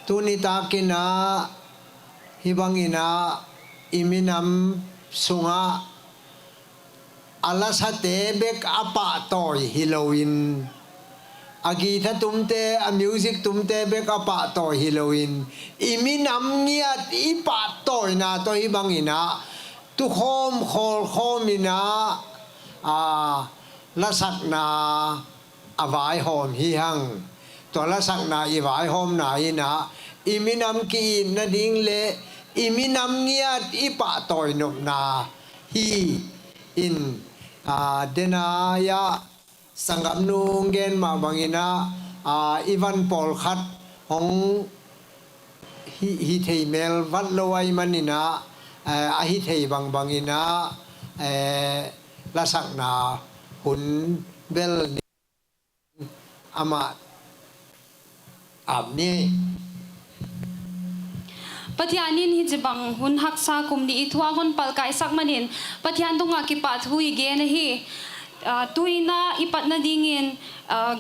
tunita kina hibangina iminam sunga alasate bek apa toy Halloween agita tumte a music tumte bek apa toy Halloween iminam ngiat ipa toy na to hibangina tu khom khol khomina lasak na avai hom hi hang to lasak na ivai hom na ina iminam ki na ding le iminam ngiat ipa toy nop na hi in denaya sanggam nungen ma bangina Ivan Paul khat hong hi thei mel vat loi manina hi thei bang bangina lasak na hun bel ama abni Pathianin hi jibang hun haksa kumni ithwa hun palkai sakmanin pathian tunga ki pathui ge na hi tuina ipat na dingin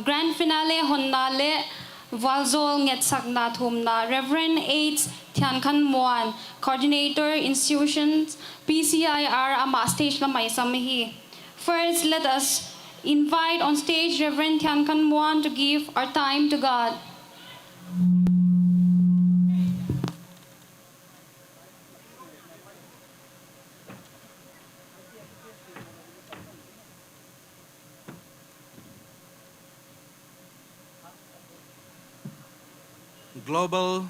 grand finale honna le walzol nget sakna thumna Reverend ettheih Muan coordinator institutions PCIR ama stage la mai samhi. First, let us invite on stage Reverend ettheih Muan to give our time to God. Global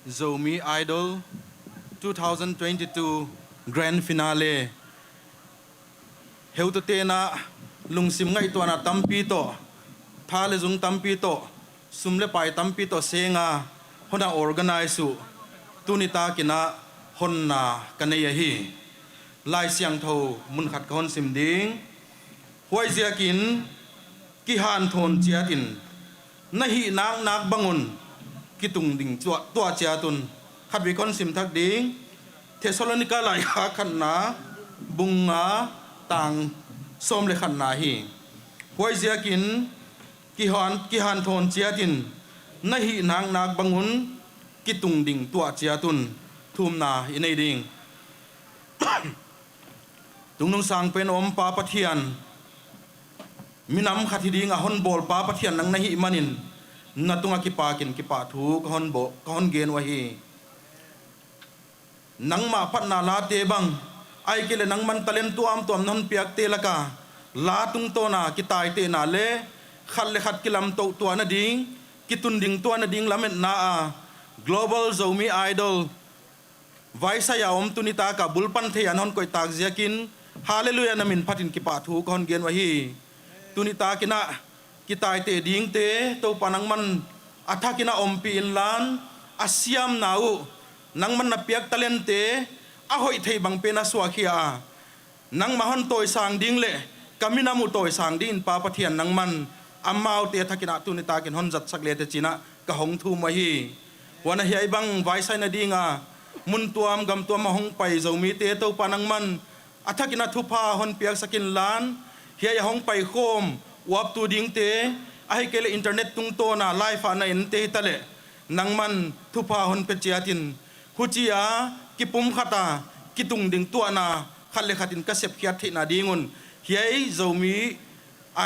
Zomi Idol 2022 Grand Finale Heututena lungsim ngai to na tampi to thale jung tampi to sumle pai tampi to senga hona organize su tunita kina honna kaneya hi lai siang tho mun khat kon sim ding hoi zia kin ki han thon chia tin nahi nak bangun kitung ding tua chia tun khat bi kon sim thak ding Thessalonica lai ha khan na bunga tang som le khan na hi hoi zia kin ki han thon chia tin nahi nak bangun kitung ding tua chia tun thum na inei ding tungnung sang pen om pa pathian minam khathi ding a hon bol pa pathian nang nahi manin natunga ki pa thu kahon gen wa hi nang ma phat na la te bang ai ke le nang man talent tuam non piak te laka la tung to na ki tai te na le khat kilam to to na ding ki tun ding to na ding lamet na a Global Zomi Idol vaisa ya om tunita ka bulpan the an hon koi tak ziakin hallelujah namin phatin ki pa thu kahon gen wa hi tunita kina kitai te ding te to panang man athakina ompi in lan asiam nau nang man na piak talente a hoi thei bang pena swakhia nang mahon toy sang ding le kamina mu toy sang din pa pathian nang man amau te thakina tunita kin hon jat sakle te china ka hong thu ma hi wana hi bang vaisai na dinga mun tuam gam tuam hong pai zomi te to panang man athakina thupa hon piak sakin lan hi hong pai khom wap tu ding te ai kele internet tung to na live ana in te tale nangman thupa hon pe chiatin huchia kipum khata kitung ding tu na khalle khatin kasep khiat thi na dingun hiai Zomi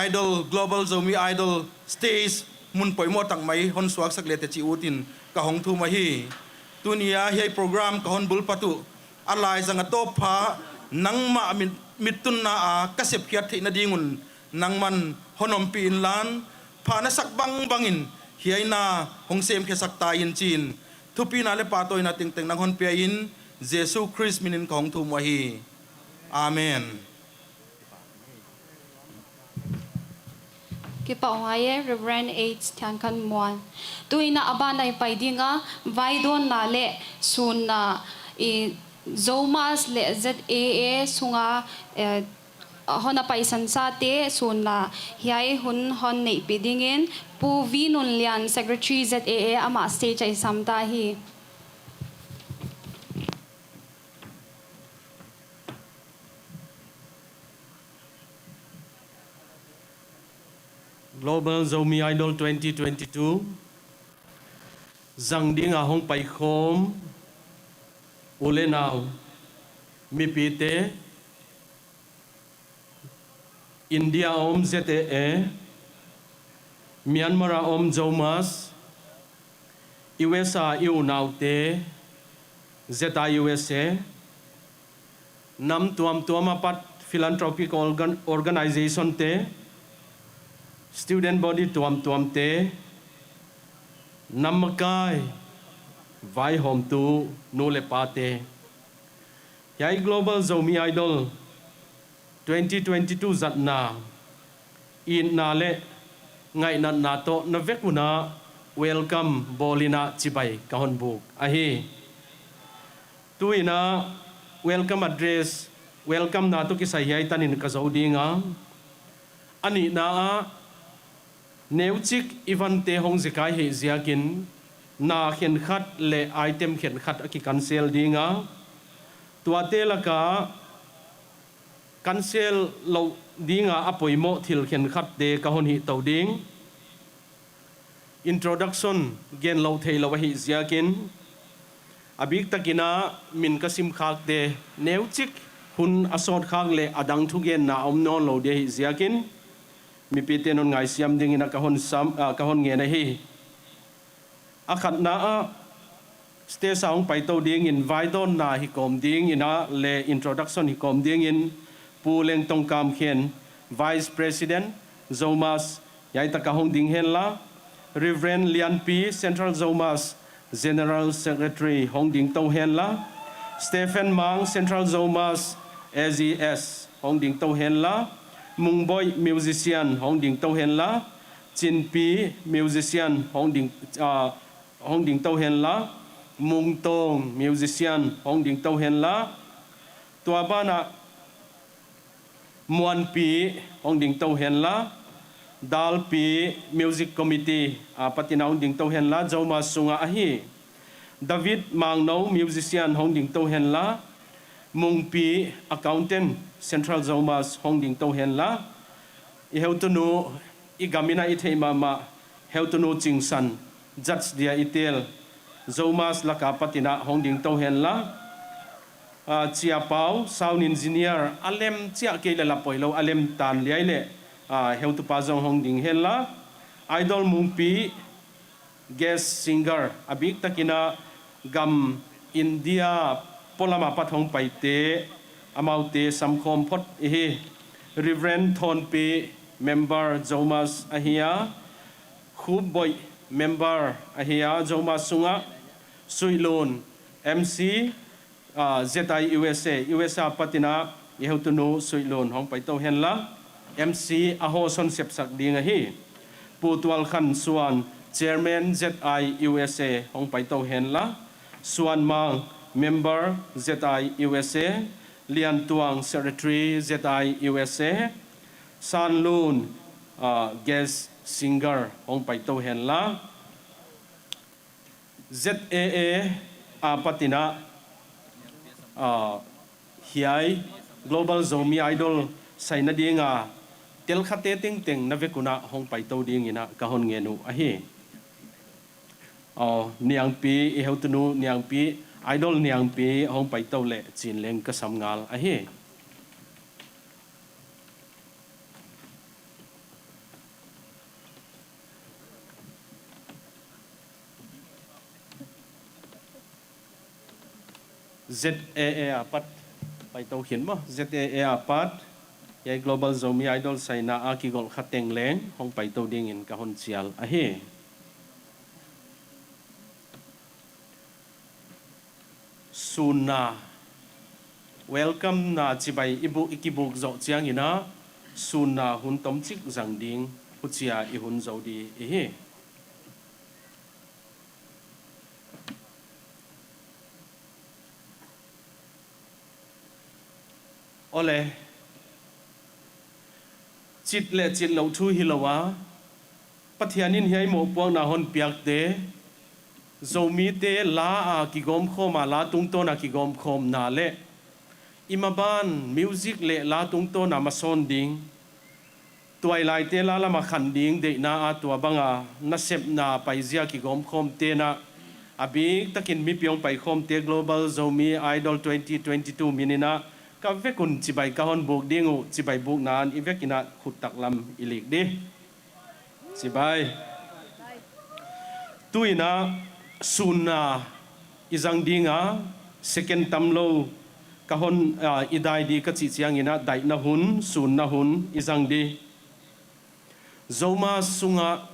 Idol Global Zomi Idol stage mun poimo tang mai hon suak sakle te chi utin ka hong thu ma hi tunia hiai program ka hon bul patu alai zanga to pha nangma mitun na a kasep khiat thi na dingun nangman honom pin lan phana sak bangin hiaina hongsem khe sak ta in chin thupi na le patoy na ting nang hon pe in Jesu Christ minin kong thu mo hi amen Kipa waye Reverend ettheih Muan tuina abanay paidinga vaidon na le sun na zomas le ZAA sunga hona paisan sate sun la hiai hun hon nei pidingin pu vinun lian secretary ZAA ama stage ai samta hi Global Zomi Idol 2022 Zang ding a hong pai khom ule nào mi pite India ZTE Myanmar Zomas USA yêu nào te ZTA USA nam tuam apat philanthropic organization te student body tuam te namakai vai hom tu no le pate yai global Zomi idol 2022 zatna in na le ngai na to na vekuna welcome bolina chibai kahon book ahi tuina welcome address welcome na to ki sayai tanin ka zodinga ani na neuchik event hong zikai he ziakin na khen khat le item khen khat aki cancel dinga tuate laka cancel lo dinga apoimo thil khen khat de kahon hi to ding introduction gen lo thei lo hi ziakin abik takina min kasim khak de neuchik hun asot khak le adang thu gen na omnon lo de hi ziakin mi pite non ngai siam ding ina kahon nge na hi akhat na stay saung pai to ding invite on na hi kom ding ina le introduction hi kom ding in puleng tong kam khen vice president Zomas yai ta kahong ding hen la Reverend Lian P Central Zomas General Secretary Hong Ding Tong hen la Stephen Mang Central Zomas SES Hong Ding Tong hen la Mung Boy musician Hong Ding Tong hen la Chin Pi musician Hong Ding Tong hen la Mung Tong musician Hong Ding Tong hen la Tua Bana Muan Pi Hong Ding Tong hen la Dal Pi music committee patina Hong Ding Tong hen la Zoma sunga ahi David Mang No musician Hong Ding Tong hen la Mung Pi accountant Central Zomas Hong Ding Tong hen la I heu tu nu I gamina ettheih mama heu tu nu ching san judge dia itel Zomas laka patina Hong Ding Tong hen la chia pau sound engineer alem chia ke la poilo alem tan liai le heu tu pa jong Hong Ding hen la idol Mung Pi guest singer abik takina gam India polama pathong paite amaute samkhom phot hi Reverend Thon Pi member Zomas ahia khub boy member ahia Zomas sunga suilon MC ZTI USA patina yehtunu suilon hong paito hen la MC aho son sep sak ding hi putwal khan suan chairman ZI USA hong paito hen la suan mang member ZI USA Lian Tuang secretary ZI USA San Lun guest singer hong paito hen la ZAA patina hiai global Zomi idol saina dinga tel khate ting ting na vekuna hong paito ding ina kahon ngenu ahi niang pi I heutunu niang pi idol niang pi hong paito le chin leng ka samngal ahi ZAA apat paito khin mo ZAA apat yai global Zomi idol saina aki gol khateng leng hong paito ding in kahon chial ahi suna welcome na chibai ibu ikibuk zo chiang ina suna hun tom chik jang ding huchia I hun zo di hi ole chit lo thu hilowa pathianin hiai mo puang na hon piak te Zomi te la ki gom khoma la tung to na ki gom khom na le imaban music le la tung to na mason ding tuai lai te la ma khan ding de na tua banga na sep na paizia ki gom khom te na abik takin mi piong pai khom te global Zomi idol 2022 minina ka vekun chibai ka hon buk dingu chibai buk nan ivekina khutak lam ilik di chibai tuina sunna izang dinga second tamlo kahon idai di ka chi chiang ina dai na hun sun na hun izang di Zoma sunga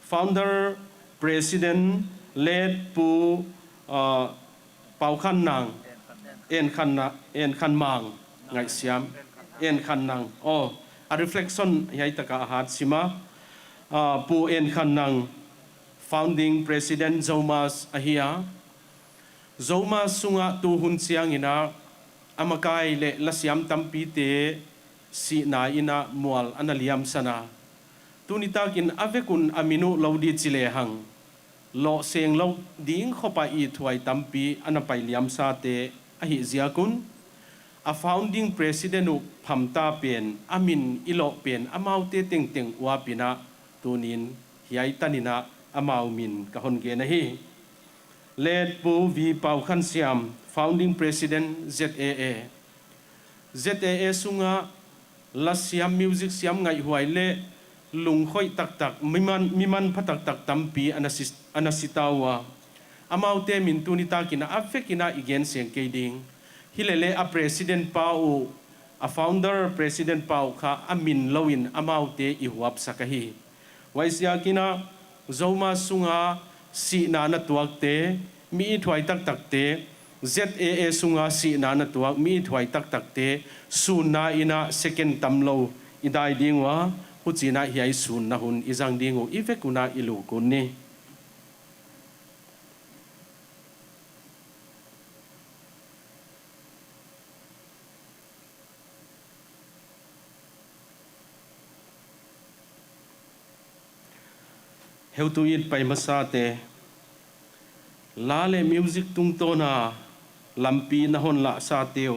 founder president led pu pau khan nang en khan mang ngai siam en khan nang a reflection yai taka hat sima pu en khan nang founding president Zomas ahia Zoma sunga tu hun siang ina amakai le lasiam tampi te si na ina mual analiam sana tunita kin avekun aminu laudi chile hang lo seng lo ding khopa I thuai tampi anapai liam sa te ahi ziakun a founding president u phamta pen amin ilo pen amaute teng teng wa pina tunin hiai tanina amau min kahon ge na hi led pu vi pau khan siam founding president ZAA sunga la siam music siam ngai huai le lung khoi tak tak miman phatak tak tampi anasitawa amaute min tunita kina afekina igen seng keding hilele a president pau a founder president pau kha amin lowin amaute I huap sakahi waisia kina Zoma sunga si na na tuak te mi thwai tak tak te ZAA sunga si na na tuak mi thwai tak tak te suna ina second tamlo idai dingwa puchina hiai sun na hun izang dingu ivekuna ilu kunni heutuit pai masate lale music tungtona lampi na hon la sa teu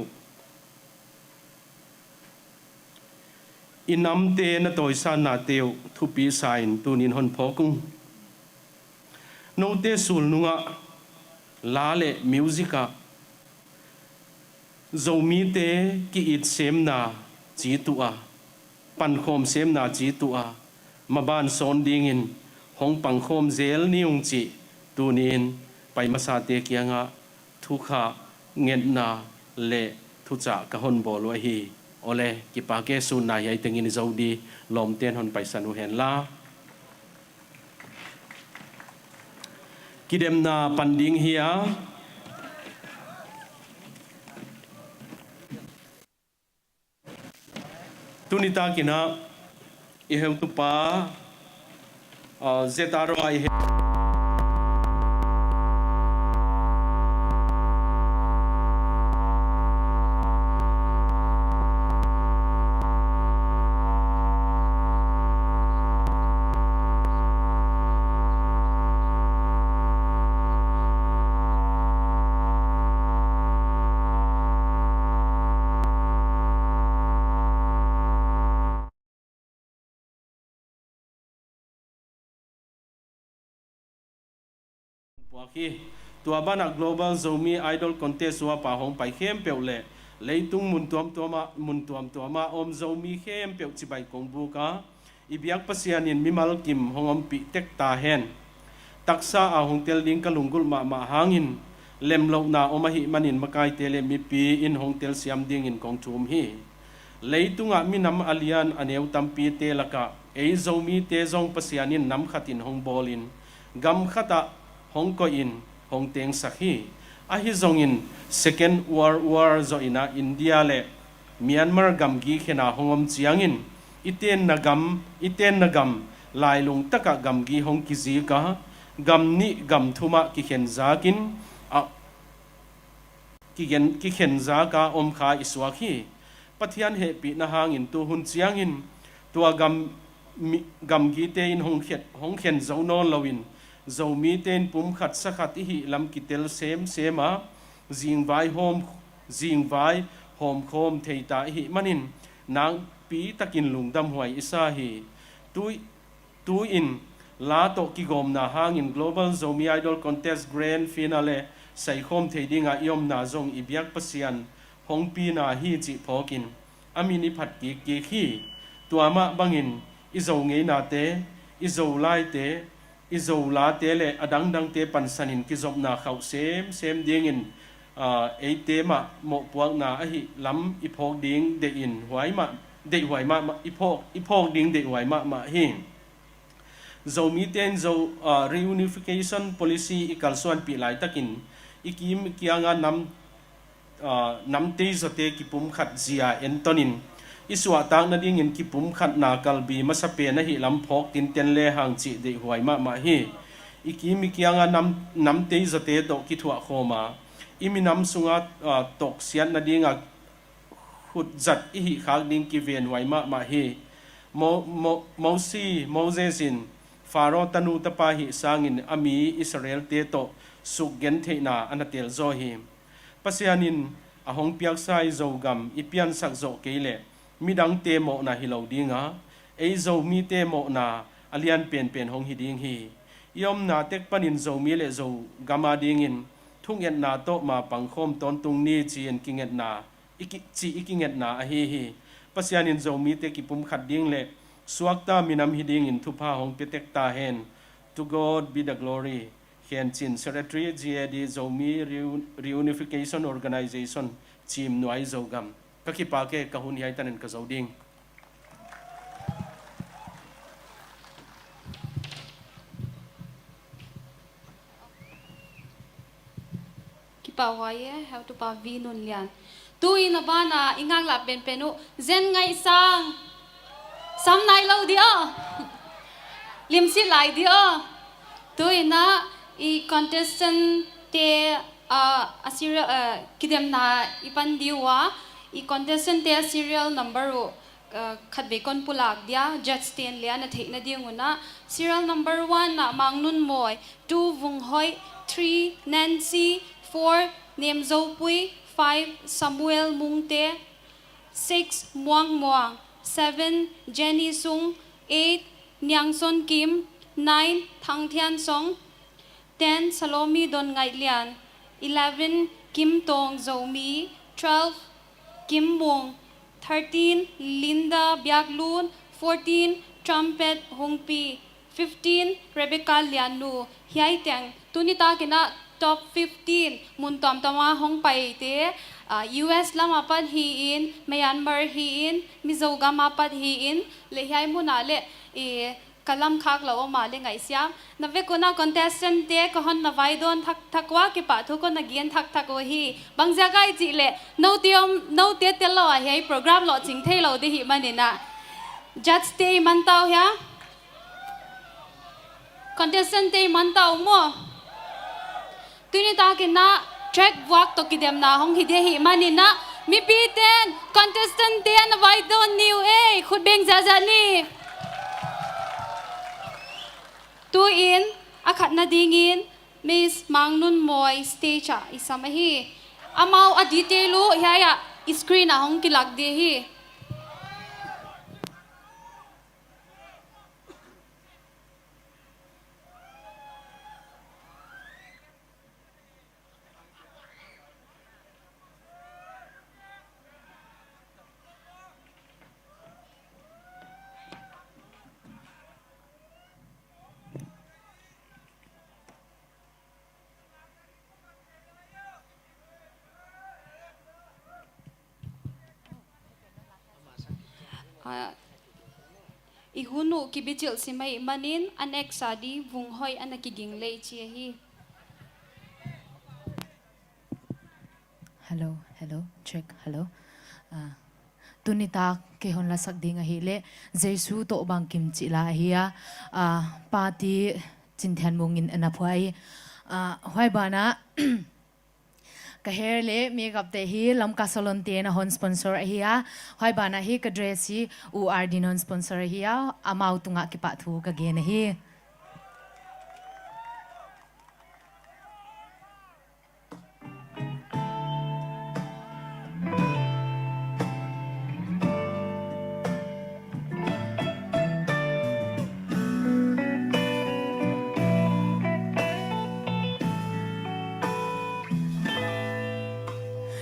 inamte na toisa na teu thupi sain tunin hon phokung note sul nunga lale musica Zomi te ki it sem na chi tua pan khom sem na chi tua maban son dingin hong pang khom zel niung chi tunin pai masate kianga thukha ngen na le thucha ka hon bolo hi ole ki pa ke sun na yai tengin zodi lom ten hon paisanu hen la kidemna panding hia tunita kina I have to pa zetaro I tua bana global Zomi idol contest wa pa hong pai khem peule leitung mun tuam ma om Zomi khem peu chibai kongbu ka ibyak pasianin mimal kim hongom pi tek ta hen taksa a hongtel ding kalungul ma hangin lemlo na omahi manin makai tele mi pi in hongtel siam ding in kongthum hi leitunga minam alian aneu tampi te laka ei Zomi te zong pasianin nam khatin hong bolin gam khata hong ko in hong teng sakhi ahi zongin second world war zo ina India le Myanmar gam gi khena hongom chiangin iten nagam lailung taka gam gi hong kizi ka gam ni gam thuma ki khen zakin ki khen za ka om kha iswakhi pathian he pi na hangin tu hun chiangin tua gam gi te in hong khen zo non lowin Zomi ten pum khat sakhat hi lam kitel sema jing vai hom khom theita hi manin nang pi takin lungdam huai isa hi tu in ลาโตกิกอมนาหางอิน Global Zomi Idol Contest Grand Finale ใส่คมเทดิงายอมนาจงอิบยักปัสยันหงปีนาฮีจิพอกินอามินิพัดกีกีขีตัวมะบังอินอิโซเงนาเตอิโซไลเตอิโซลาเตเลอดังดังเตปันสันินกิจบนาเขาเซมดิงอินเอเตมะโมปวกนาอหิล้ำอิพอกดิงเดอินหวยมะเดหวยมะอิพอกดิงเดหวยมะหิZomi ten zo reunification policy ikalsuan pilai takin ikim kianga nam te zote kipum khat zia entonin iswa tang na ding in kipum khat na kalbi masape na hi lam phok tin ten le hang chi de huai ma hi ikim kianga nam te zote to ki thua khoma iminam sunga tok sian na dinga khut zat i hi khak ding ki ven huai ma hi Mosesin Faro tanu tapahi sangin ami Israel teto suggen theina anatel zohim pasianin ahong piak sai zogam ipian sak zo keile midang te mo na hilo dinga ei zo mi te mo na alian pen hong hiding hi yom na tek panin zo mi le zo gama dingin thungen na to ma pangkhom ton tung ni chien kinget na ikinget na a hi pasianin zo mi te kipum khat ding le Suakta minam hiding in tupa hong pitek ta hen. To God be the glory. Hen chin Secretary GAD Zomi Reunification Organization Chim Nuai Zogam. Kakipake kahun yai tanen kazauding. Kipawaye how to pa vinun lian. Tu ina bana ingang la penu zen ngai sang. Sam nai lo dia lim si lai dia tu ina I contestant te asira kidemna ipan diwa I contestant te serial number khatbe kon pulak dia judge ten le na theina dianguna serial number 1 na mangnun moi 2 vunghoi 3 Nancy 4 Nemzo Pui 5 Samuel Mungte 6 Muang 7 Jenny Sung 8 Nyang Son Kim 9 Thang Thian Song 10 Salomi Don Ngai Lian 11 Kim Tong Zomi 12 Kim Mung 13 Linda Biaglun 14 Trumpet Hongpi 15 Rebecca Lianu Hiai Teng Tunita Kina top 15 mun tom tama hong pai te US lama pad hi in Myanmar hi in Mizoram pad hi in le hai muna le kalam khak lo ma le ngai siam na ve kona contestant te ko hon na vai don thakwa ki pa thu ko na gian thak o hi bang jagai chi le no te te lo hi program lo ching thei lo de hi manina judge te man taw ya contestant te man taw mo Tunita kina track walk to kidemna hong hide hi manina mi piten contestant ten vai don new khut beng jaja ni tu in akhat na dingin Miss Mangnun Moy stage isamahi amau aditelu hiya screen hong kilak de hi ihunu kibichil simai manin anek sadi vunghoi anakiging lei chi hi hello check hello tunita ke hon la sak ding a hi le jesu to bang kim chi la hiya party chinthan mungin anaphai hoi bana kaher le makeup te hi lamka salon te na hon sponsor hiya hoi bana hi ka dress hi urd non sponsor hiya amau tunga ki pa thu ka ge na hi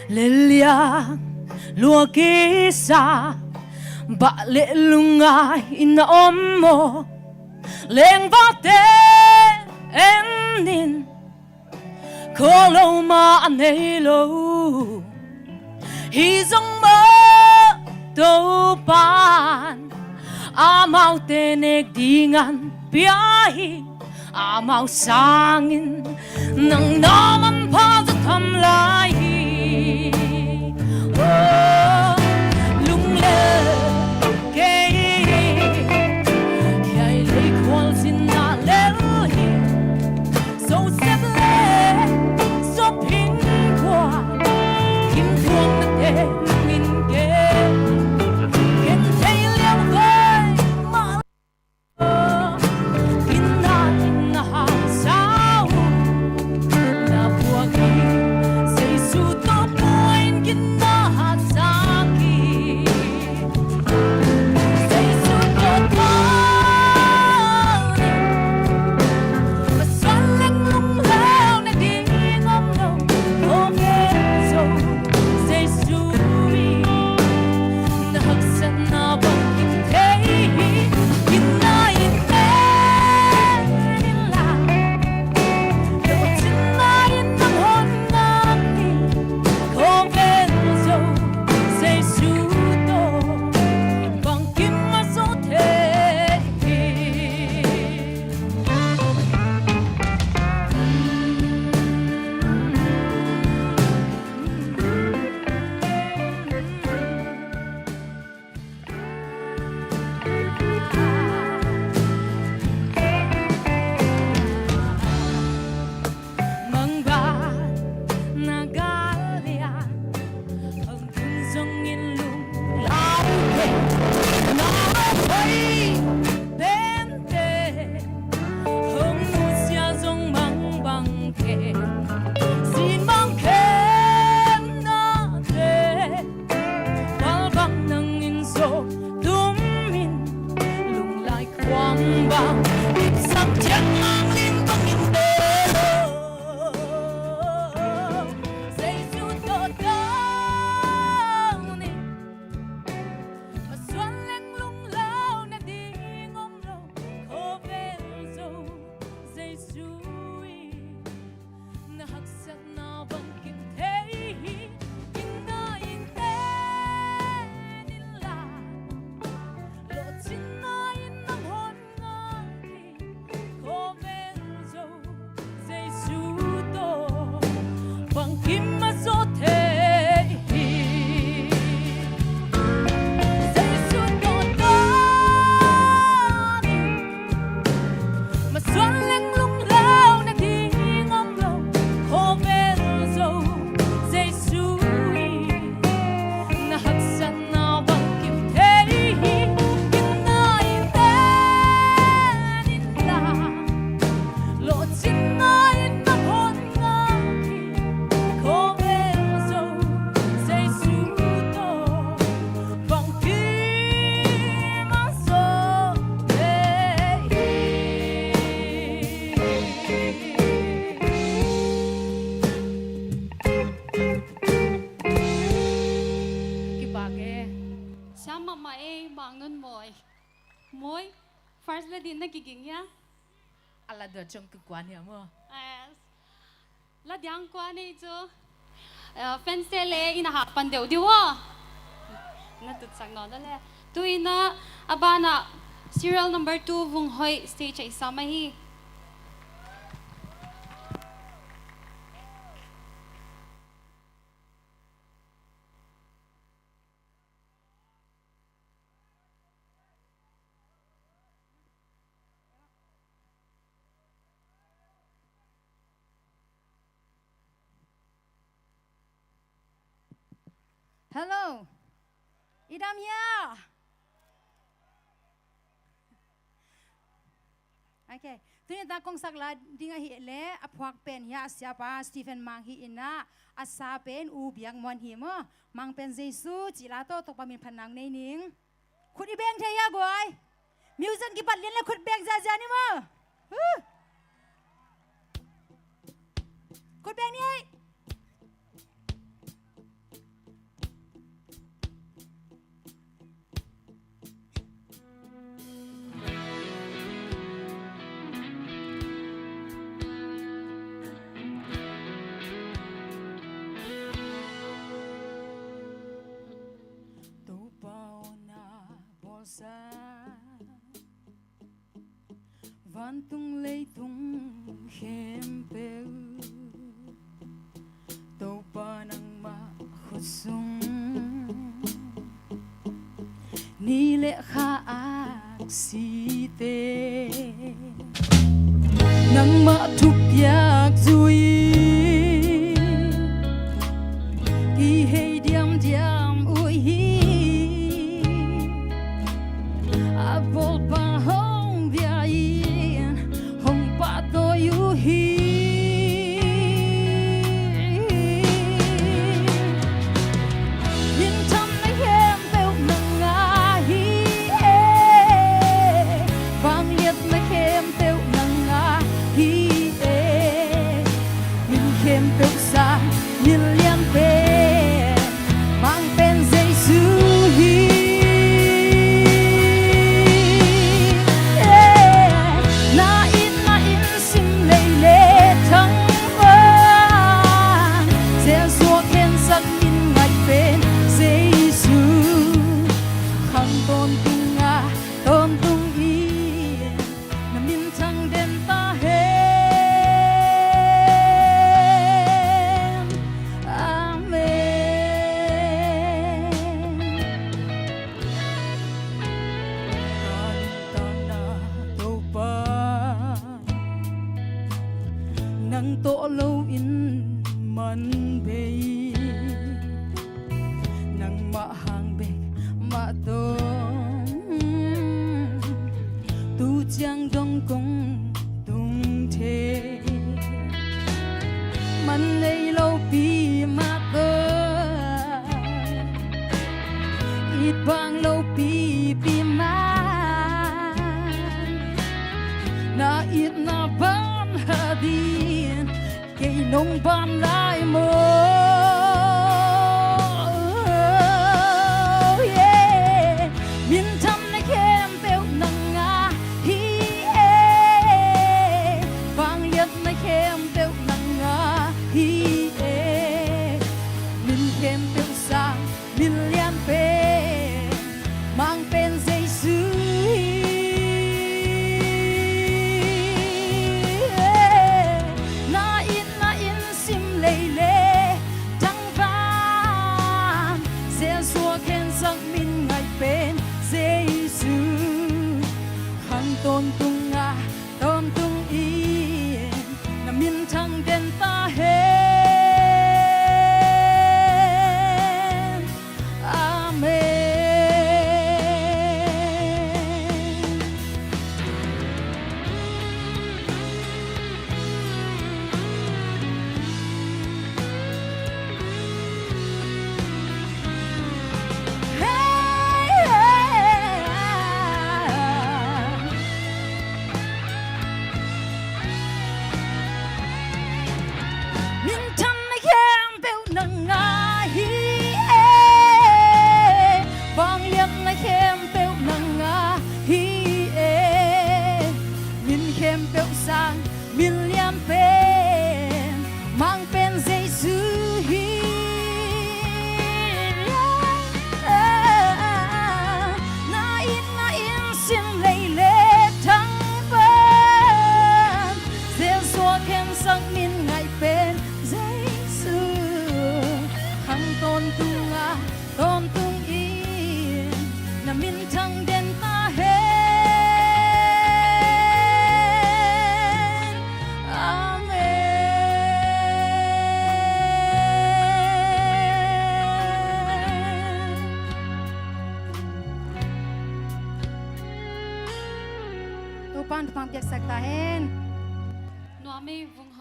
Lelia lua kisa ba lệ lungai in om mo leng va te enin kolo ma nei lo hi zong ma do pan amau te nek dingan piahi amau sangin nang naman pa sa tham lai lung le ke kai le kwal sin na le so seble so ping kwa kim thuang na te min ke ken tay liang vai ma kin na ha sao na bua ki say su to point kin na ha sa ki say su to point mà xoắn lưng lung lao này đi ngom lâu ôm em rồi say suy na hắc san na bang kim thế kim na in thế in la đâu chân na in tâm hồn nam đi không em rồi say suy to bang kim mà số thế mang ba na galia hồng thung dòng in lung lao về na thấy bên tề hồng nu xia dòng mang bằng khe xin mang khe na thế bao băng nâng in số tum in lung lại quang băng ít sắc chân mang in băng in đê say su to down mà xoắn lưng lung lao na đi ngom lâu khô về rồi say su na hắc sắc na băng kim thế kim na in thế in la lộ chín na in năm hồn ngài khô về rồi say su to băng kim mà số thế say su to down mà xoắn lưng lung lao na đi ngom lâu khô về rồi say su na hắc san na băng kim thế kim na in thế in la lộ chín na in năm hồn ngài khô về rồi say su to băng kim mà số thế cái bà kia Siya mamae mang nun moy. Moy, first lady na giging ya. ala do trong cái quán hiểu không Yes. La diang kwa ni jo. Fence le ina hapan deu diwa. Na tut sang no le. Tuina abana serial number 2 vung hoy stage ay samahi. Hello. Idam here. Okay. Tuni ta kong sakla dinga hi le aphuak pen ya siapa Stephen mang hi ina asa pen u biang mon hi mo mang pen Jesu chilato to pamin phanang nei ning khut i beng thaya goi music ki pat len le khut beng za ni mo khut beng ni ban tung lấy tung khem bêu tàu ba nang ma khut sung ni lệ kha ak si te nang ma thuk yak zui ki hey diam diam ui hi a bol pa hong bia yin hong pa to yu hi yin tham na hem beu nang nga hi e vang liet na hem beu nang nga hi e yin hem beu sa yin lian pe mang pen Giêsu hi na in sim lei le thăng vang gieo xua khen sắc in ngạch bên Giêsu khang tôn tung nga tôn tung yên nằm in thăng đen ta hết amen nang to lâu in man be nang ma hang bek ma to tu chang dong kong tung the man lei lâu pi ma to ít bang lâu pi pi ma na ít na ban ha din cây nông ban lại mơ miền thăm na khem beu nang nga hi e vang liet na khem beu nang nga hi e miền khem beu sang miền lian pe mang pen Giêsu na in sim lei le thăng vang gieo xua khen sắc min ngài bên Giêsu khang tôn tung nga tôn tung yên na min thăng đen ta hết amen min thăm na khem beu nang nga hi e vang liet na khem beu nang nga hi e min khem beu sang min liam pen mang pen Giêsu hi na in sim lei le thăng vang gieo xua khen sắc min ngài pen Giêsu khang tôn tung yên na min thăng đen ta hết amen tu pan pang piak sak ta hen Nó mới vùng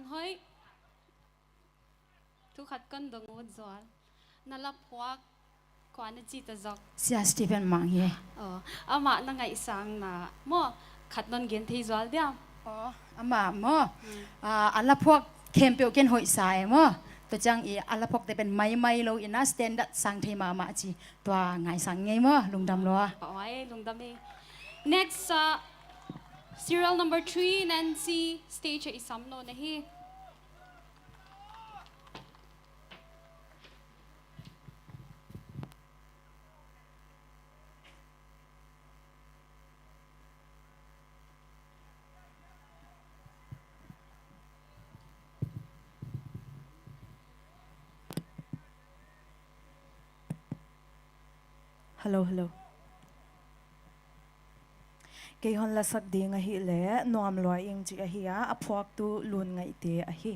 hơi thu khát cân đồng ngôn gió na lap huak quan chi ta dọc sia Stephen mang hi ama na ngai sang na mo khát non gen thi gió dia ama mo ala phok khem pe ken hoi sai mo to chang i ala phok te pen mai lo ina standard sang thei ma ma chi to ngai sang ngei mo lungdam lo Oi, lungdami. Next, serial number 3, Nancy, stage isam no na hi. Hello, hello. Kay hon la sak di nga hi le nuam loi ing chi a hi a aphuak tu lun ngai te a hi.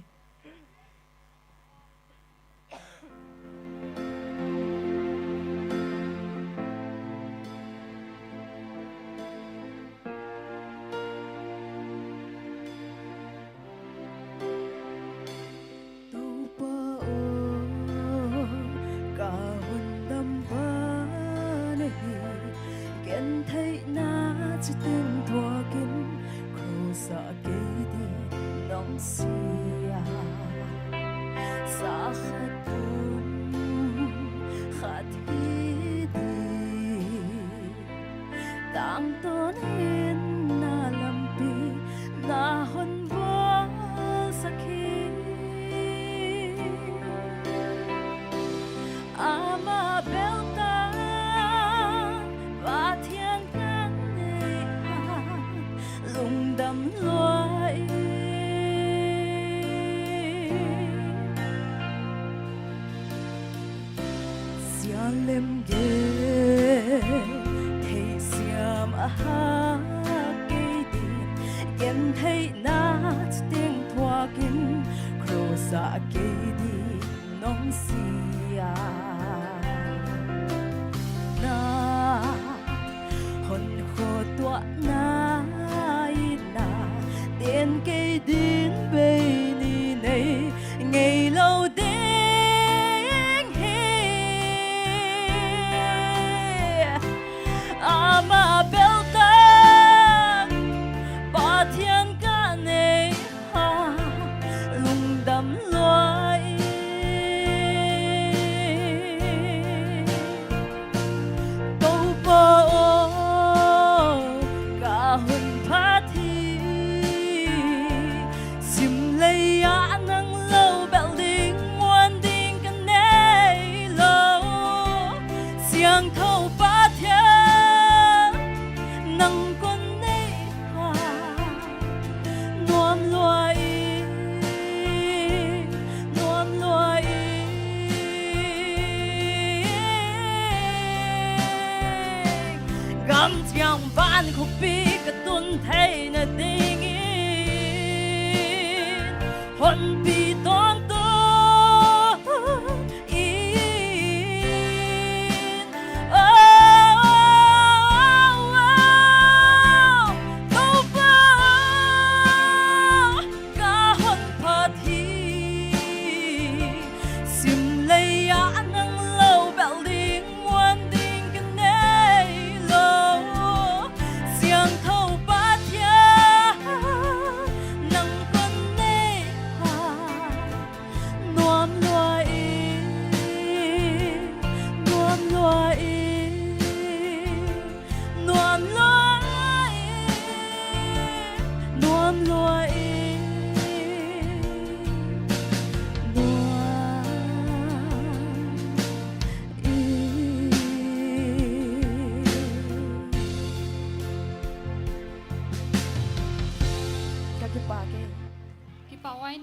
Kipawai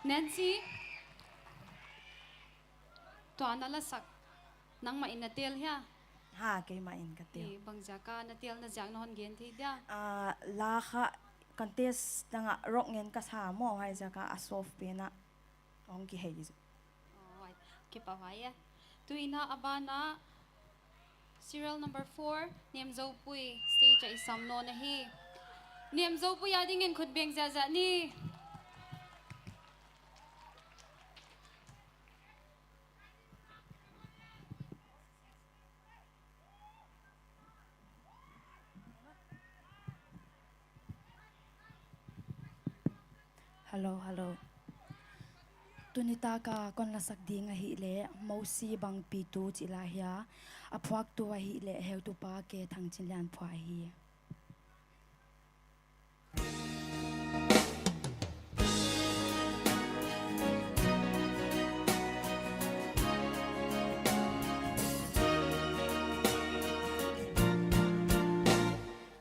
Nancy. Tuan alasak nang mainatil ya. Ha kay main ka te. Bang jaka natil na jak nohon gen thi dia. La kha contest nga rock ngen kasamo hay jaka asof pena. Ong ki hay gizu. Alright. Kipawai ya. Tuina abana serial number 4 niam zo pui stage ay samno na hi. Niam zo pui adingin khut beng jaja ni. Hello. Tunita ka kon lasak di nga hi le mausi bang pitu chilahia aphuak tu hi le heu tu pa ke thang chinlan phwa hi.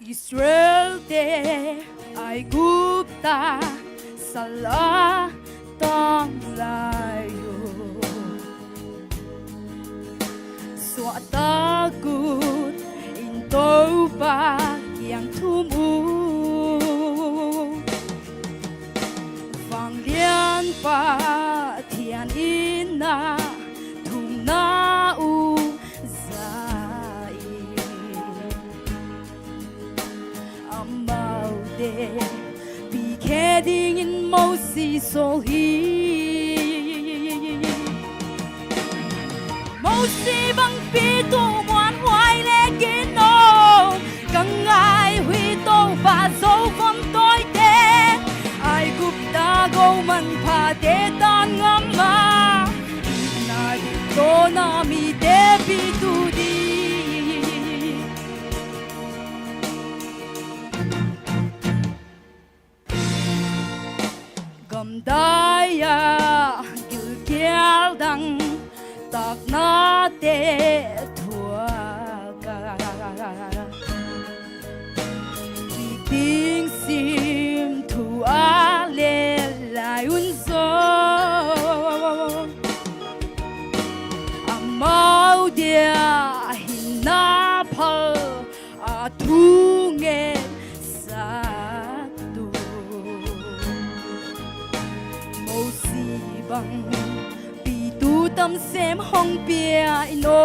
Israel de ay gupta sala tang layo xóa ta cút in tâu ba kiang thum u vang lian pa thian in na thum na u zai amau de bi khe ding in mo si so hi màu xì bằng pi tu ngoan hoài lệ kiến nô căng ai huy tô và dấu vân tôi thế ai cúp ta gâu mình pha thế tan ngắm mà na đi tô na mi thế pi tu đi gầm đai à kiểu kéo đằng tak na te thua ka ting sim thu a le lai un so amau dia hin na phal a thu nghe sa tu mo si bang tu tâm xem hong bia ino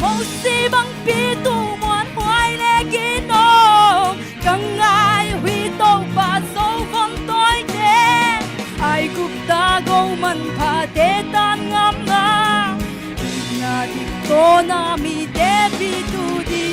màu xì bằng pi tu ngoan hoài lệ kino căng ai huy tô và dấu vân tôi thế ai cúp ta gâu mình pha thế tan ngắm na na đi tô na mi thế pi tu đi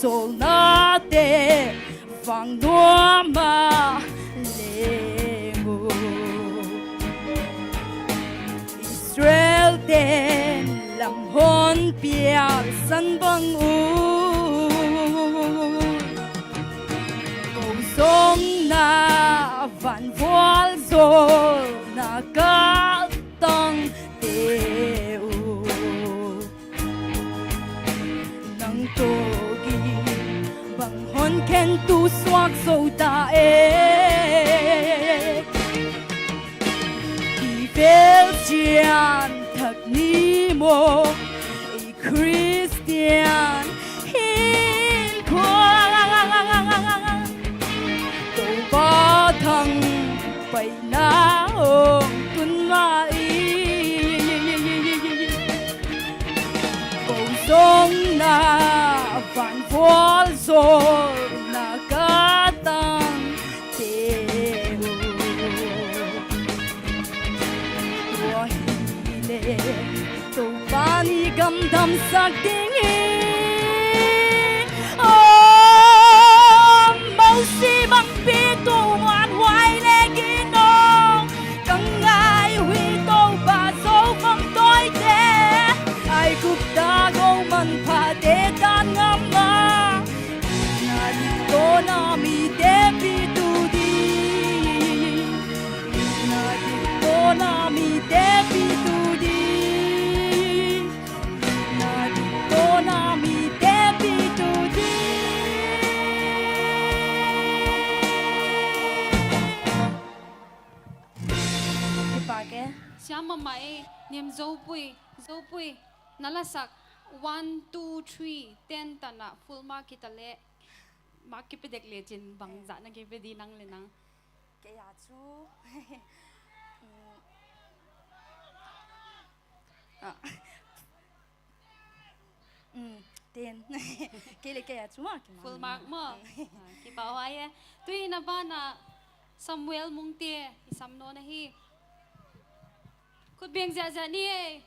sol na te vang đua ma lê ngô Israel tên làm hôn bia sân băng u cầu sông na vạn voal sol na ca tăng teu nang to hôn khen tu xoạc sâu ta đi về chian thật ni mô Christian hin khoa tổ ba thằng bay na ôm tuân ma y cầu sông na vạn voal sol na katang teo tua hile tu pani gam dam sak ding màu xì bằng pi tu ngoan hoài lệ kino căng ai huy tô và dấu vân tôi thế ai cúp ta gâu mình pha thế tan ngắm mà na đi tô na mi thế pi tu đi na đi tô na mi thế pi tu đi na đi tô na mi thế pi tu đi ba cái Siama mai niệm dấu pui nalasak 1, 2, 3 10 tana full mark kita le mark ki pedek le chin bang za na ki pedi nang le nang cái à chú tiền cái là cái à chú à full mark mo ki ba wa ye tui na ba na Samuel mung tie isam no na hi kut beng za ni e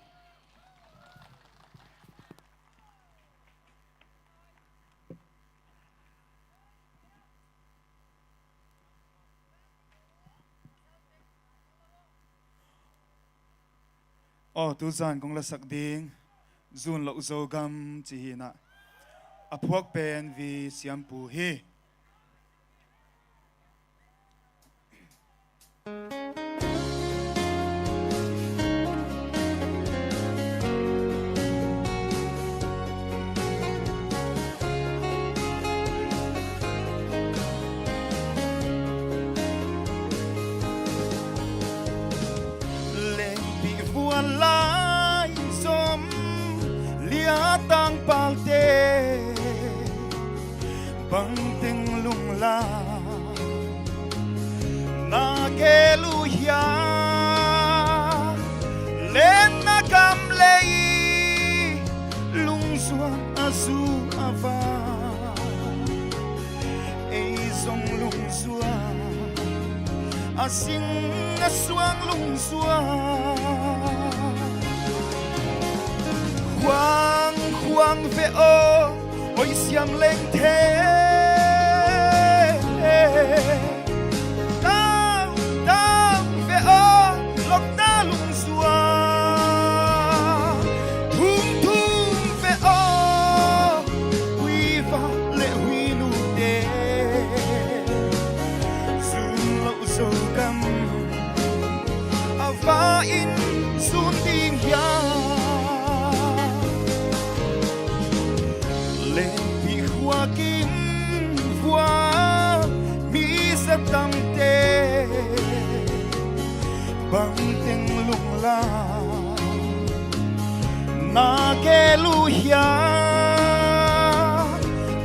tu zan kong la sak ding zun lo zo gam chi hi na aphuak pen vi siam pu hi lai som lia tang palte bang ting lung la na ke lu ya len na kam lei lung suan asu ava ei song lung suan asing aswang lung suan Huang huang ve o oi siam leng the tao tao ve o lok ta lung xua thum thum ve o huy va lệ huy nu de sun lo so cam ava in sun ding ya hoa kim hoa mi sa tam te bang tiếng lung la na ke lu ya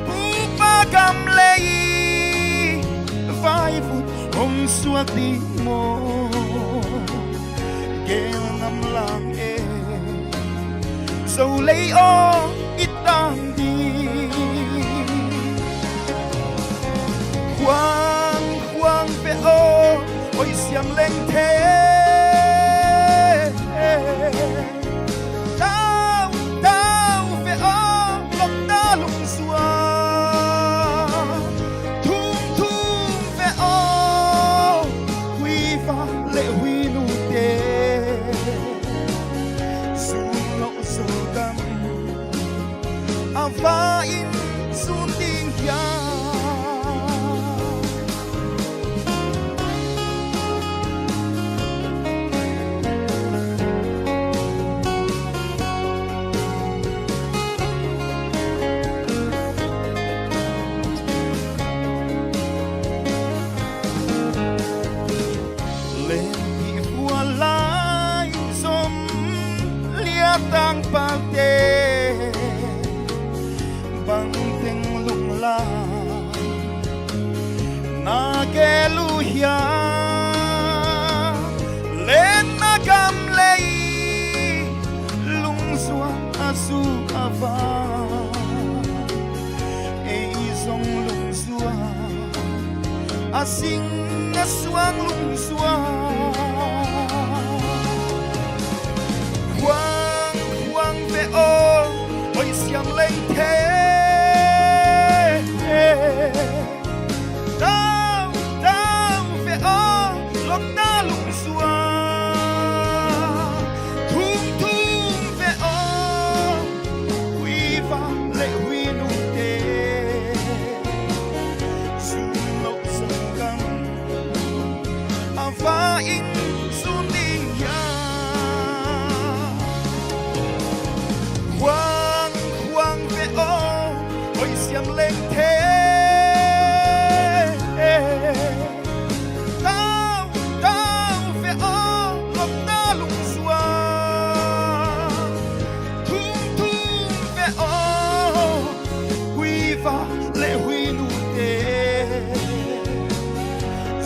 pu pa gam lei vai phút hôm suốt đi mô ke ngam lang e dầu lấy o ít đang đi Huang huang ve o oi siam leng the tao tao ve o lok ta lung xua thum thum ve o huy va lệ huy nu te sun lo so cam ava in sun ding ya tang palte bang ting lung la na ke lu ya len na gam lei lung suan asu ava ei song lung suan asing aswang lung suan ve o oi siam leng the tao tao ve o lok ta lung xua thum thum ve o huy va lệ huy nu te sun lo so cam ava in sun ding ya Huang huang ve o oi siam leng the tao tao ve o lok ta lung xua thum thum ve o huy va lệ huy nu te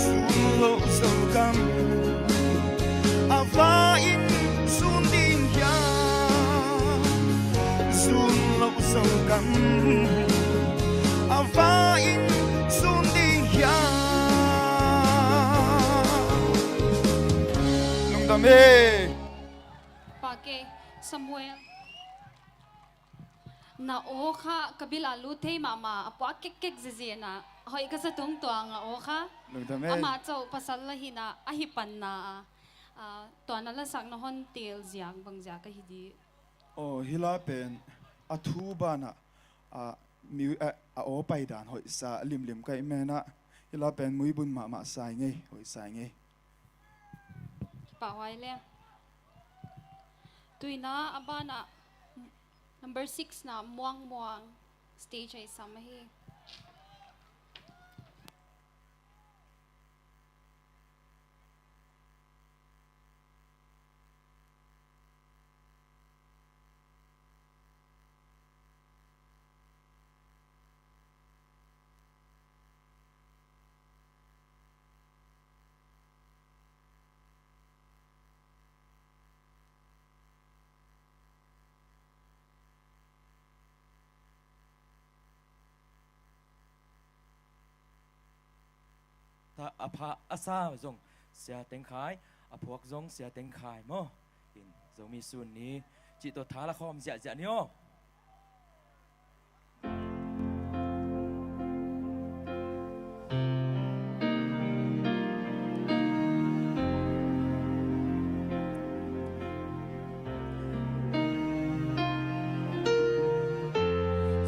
sun lo so cam ava in sun ding ya sun lo so cam ava in sun ding ya lung tam e Pake Samuel na o kha kabila lu thei mama apwa kek kek zezena hoi ka sa tung to nga o kha lung tam e ama chau pasal la hina ahipan na ตัวนั้นละสักนหอนเตียลเสียงบางจากก็ฮิดี โอ้ฮิลาเป็นอาทูบานะมิวโอไปด่านหอยสาลิมไกแม่นะฮิลาเป็นมุยบุญมาสายไงหอยสายไงป่าไว้เลยตุยนะอาบ้านะ number 6นะม่วงstage ไอ้สามัยถ้าอภาอาซาจงเสียเต็งขายอพวกจงเสียเต็งขายมั้งอินจงมีส่วนนี้จิตตัวท้าละครเสียเนี่ย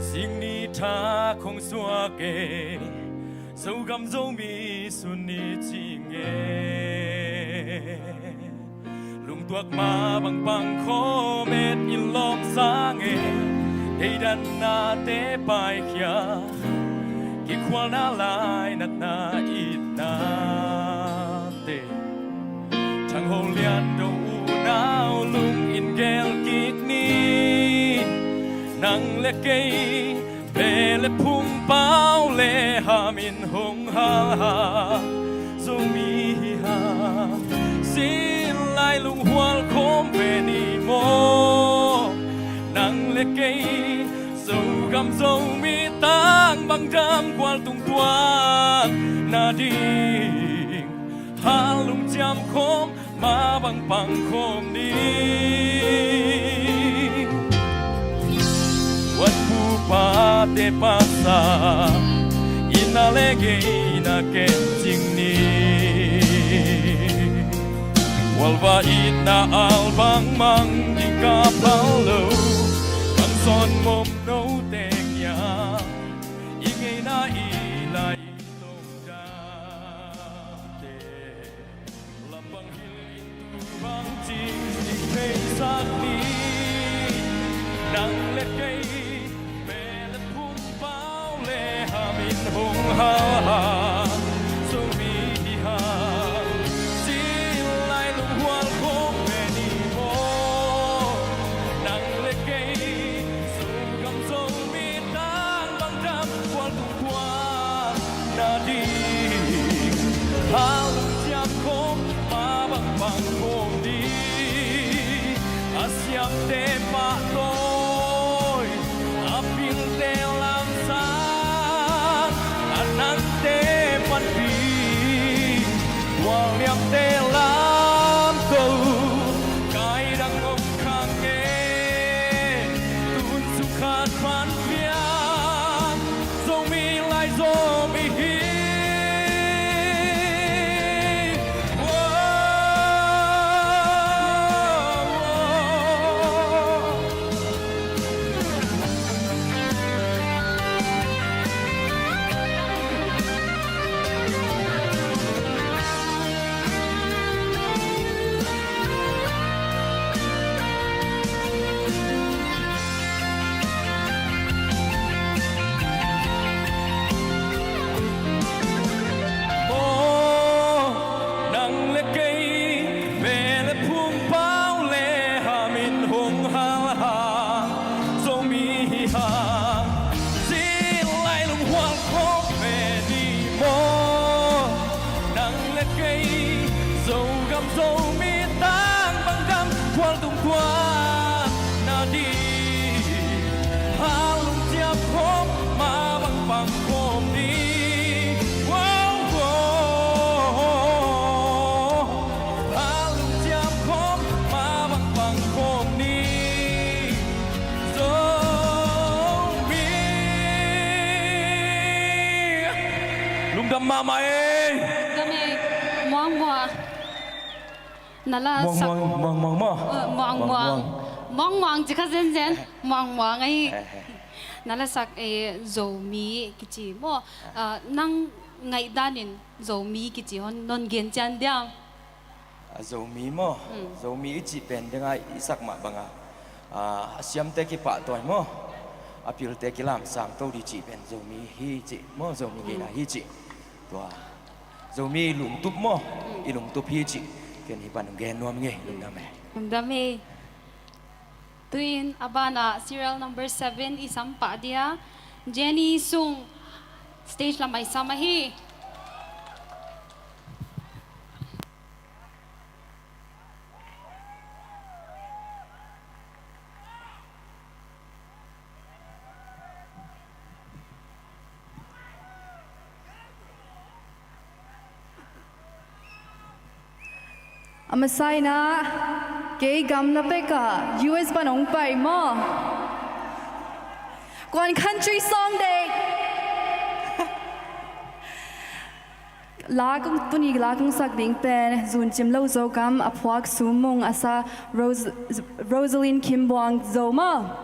สิ่งนี้ท่าคงสัวเกdẫu gầm dẫu mi xuân ni chi nghe lùng tuộc ma bằng khó mệt in lom xa nghe đây đàn na tế bài khia kỳ khoa na lại nát na ít na tê chẳng hồ liên đâu nào lùng in gel kịch ni nang lệ cây về lệ phum bao lệ hamin hong ha Zomi ha xin lại lung hoal khom về ni mo nang lệ cây dâu gam dâu mi tang băng đam qual tung toan na đi ha lung jam khom ma băng khom đi pa te pasa inalege ina kenting ni walva ina albang mang di kapalo kan son mom no te ya inge na ilai long da te lambang hil itu bang ting di pe sak ni nang le kai hong ha Zomi ha xin lại lung hoal khom về ni mo nang lệ cây dâu gam dâu mi tan băng đam qual tung qua na đi ha lung jam khom ma băng khom đi asiam te pa loi apil te lam sa nante man pi wal liam te lam to kai dang ngom khang nge tun su khat man pian Zomi lai Zomi hi Mama eh. Kami muang นั่นละ มอง สัก มองมองมองจิคะเซนมองไอ้นั่นละสักZomi กิจิโมนั่งไงด้านินZomi กิจิฮอนนนเกียนจันเดียม Zomi mo Zomi ichi pen dengan isak mak banga siam te ki pa toy mo apil te ki lam sam to di chi pen Zomi hi chi mo Zomi ki na hi chi tua Zomi lung tup mo ilung tup hi chi ken hi pan gen nom nge lung na me Dami. Tuin abana serial number 7 isang pa dia. Jenny Sung stage lamay samahi. Amasay na kay gam na peka US panong pay mo. Kwan country song day. Lagong tunig lagong sagding pen zun chim lo zo gam apwak sumong asa Rosaline Kimbuang Zoma.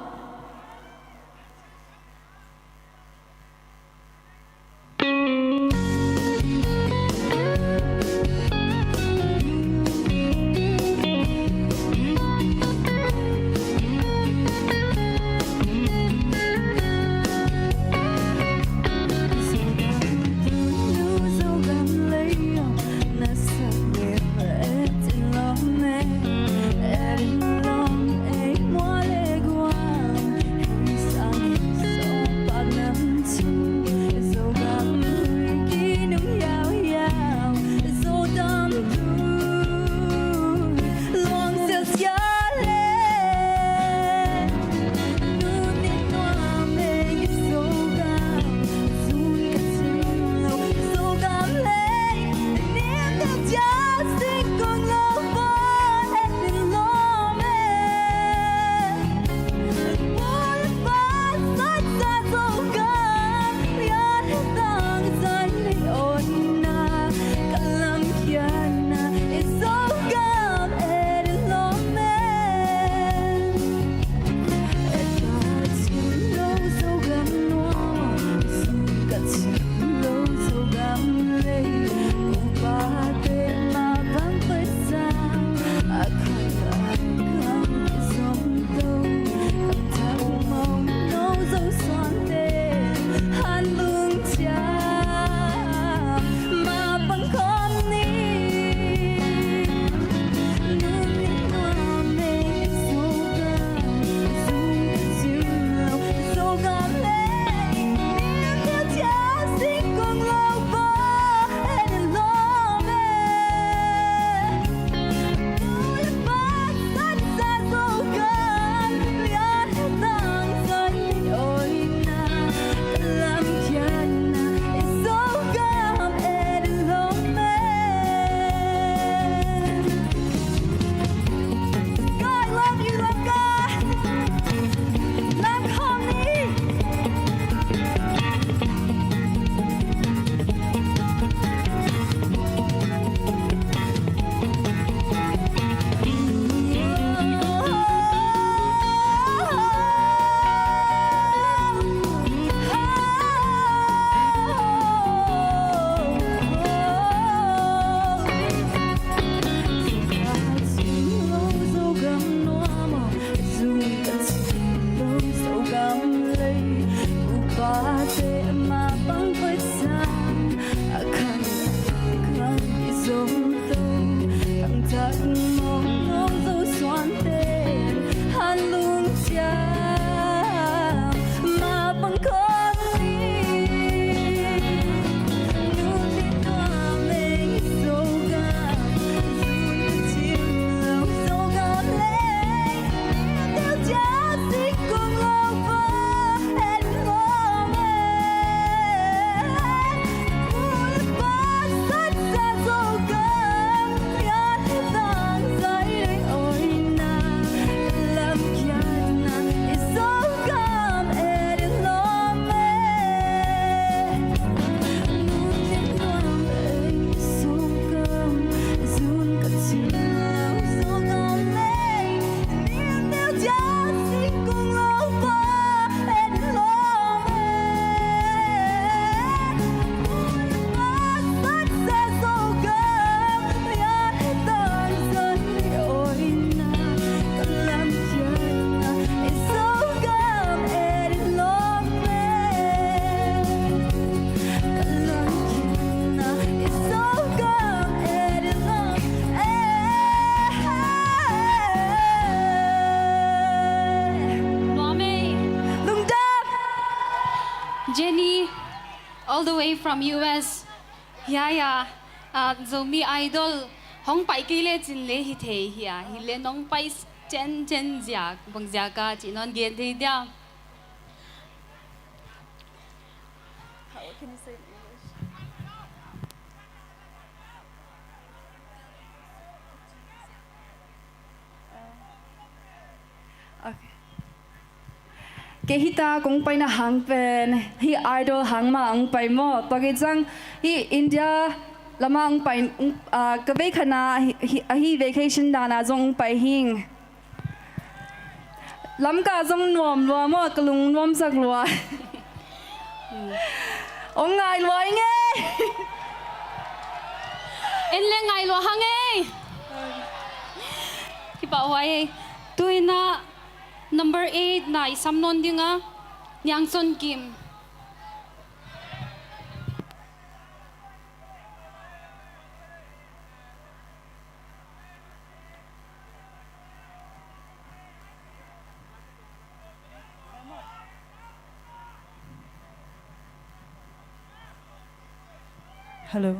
all the way from US. Yeah, Zomi idol. Hong pai kile chin le hi the hi hi le nong pai chen ja bang ja ka chi non gen thi dia. How can you say in English? Okay. Kehita kung pai na hang pen hi idol hang ma ang pai mo togi chang hi India lamang pai ka ve khana hi vacation dana jong pai hing Lamka jong nuam lo mo kalung nuam sak lo ong ngai lo nge En le ngai lo hang e. Ki pa wai tuina number 8 na isam non dinga Nyang Son Kim. Hello.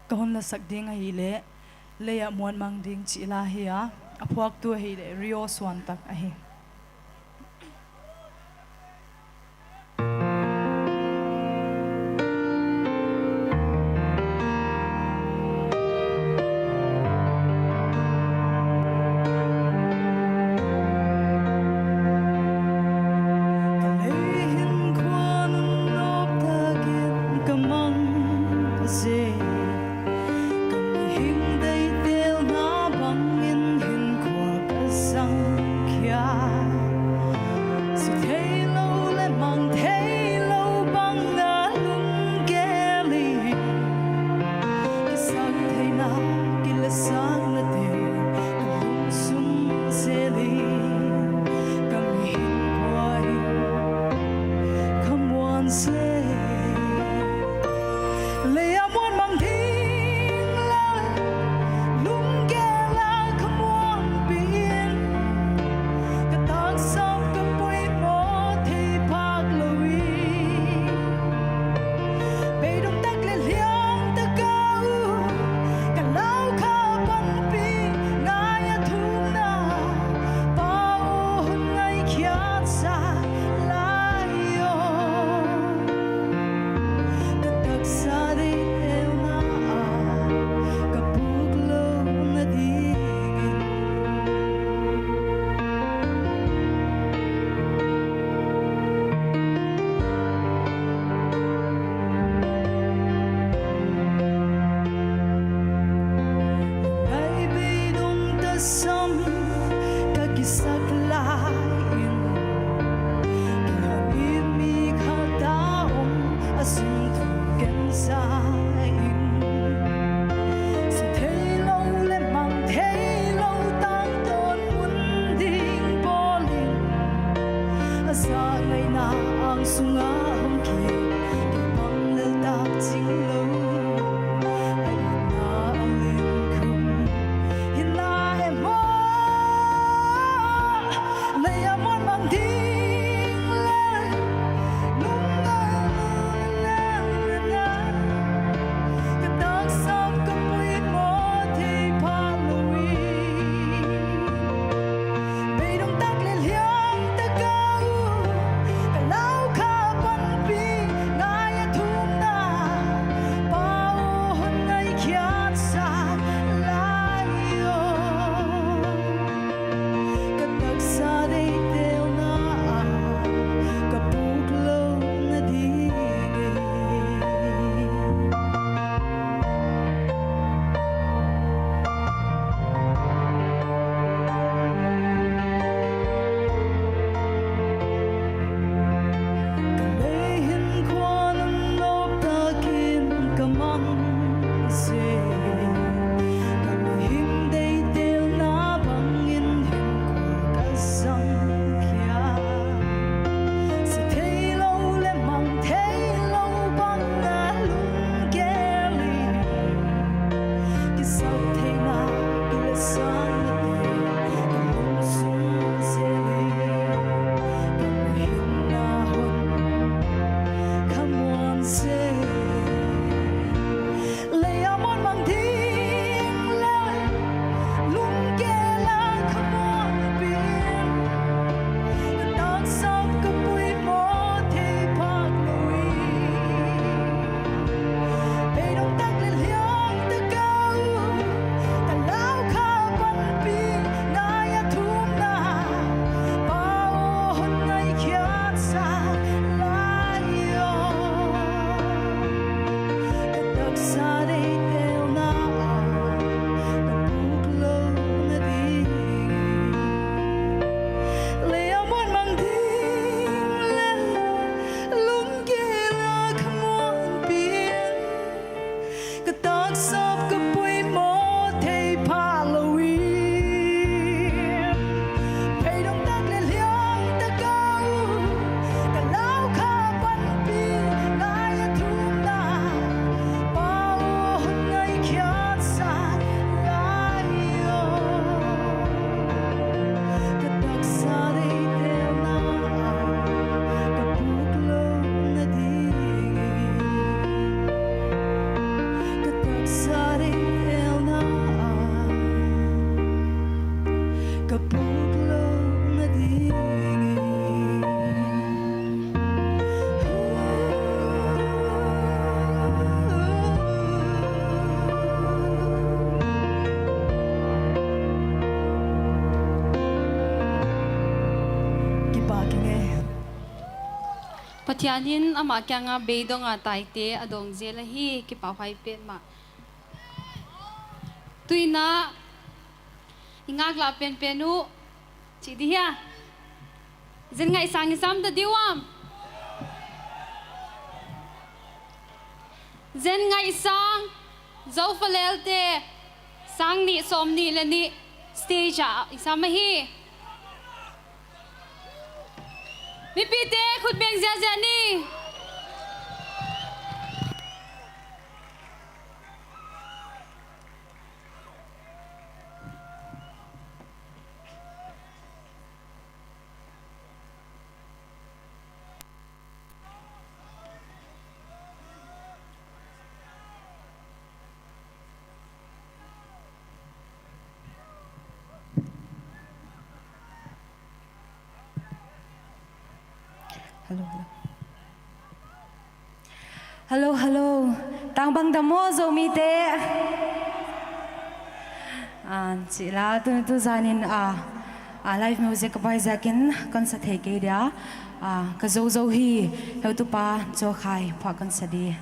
Kahon la sak ding hi le ya muan mang ding chi la hi a aphuak tu hi le Rio Swan tak a hi. pathianin ama kya nga beidong nga taite adong zelahi ki pa phai pen ma tuina ingak la pen penu chi dia zen nga isam da diwam zen nga isang zo falelte sang ni som ni le ni stage isamahi mi pite khut beng zia ni Hello. Tangbang damo Zomi te. Sila tu zanin live music by zakin concert heke dia. Ka zo hi heu tu pa zo khai pa concert di.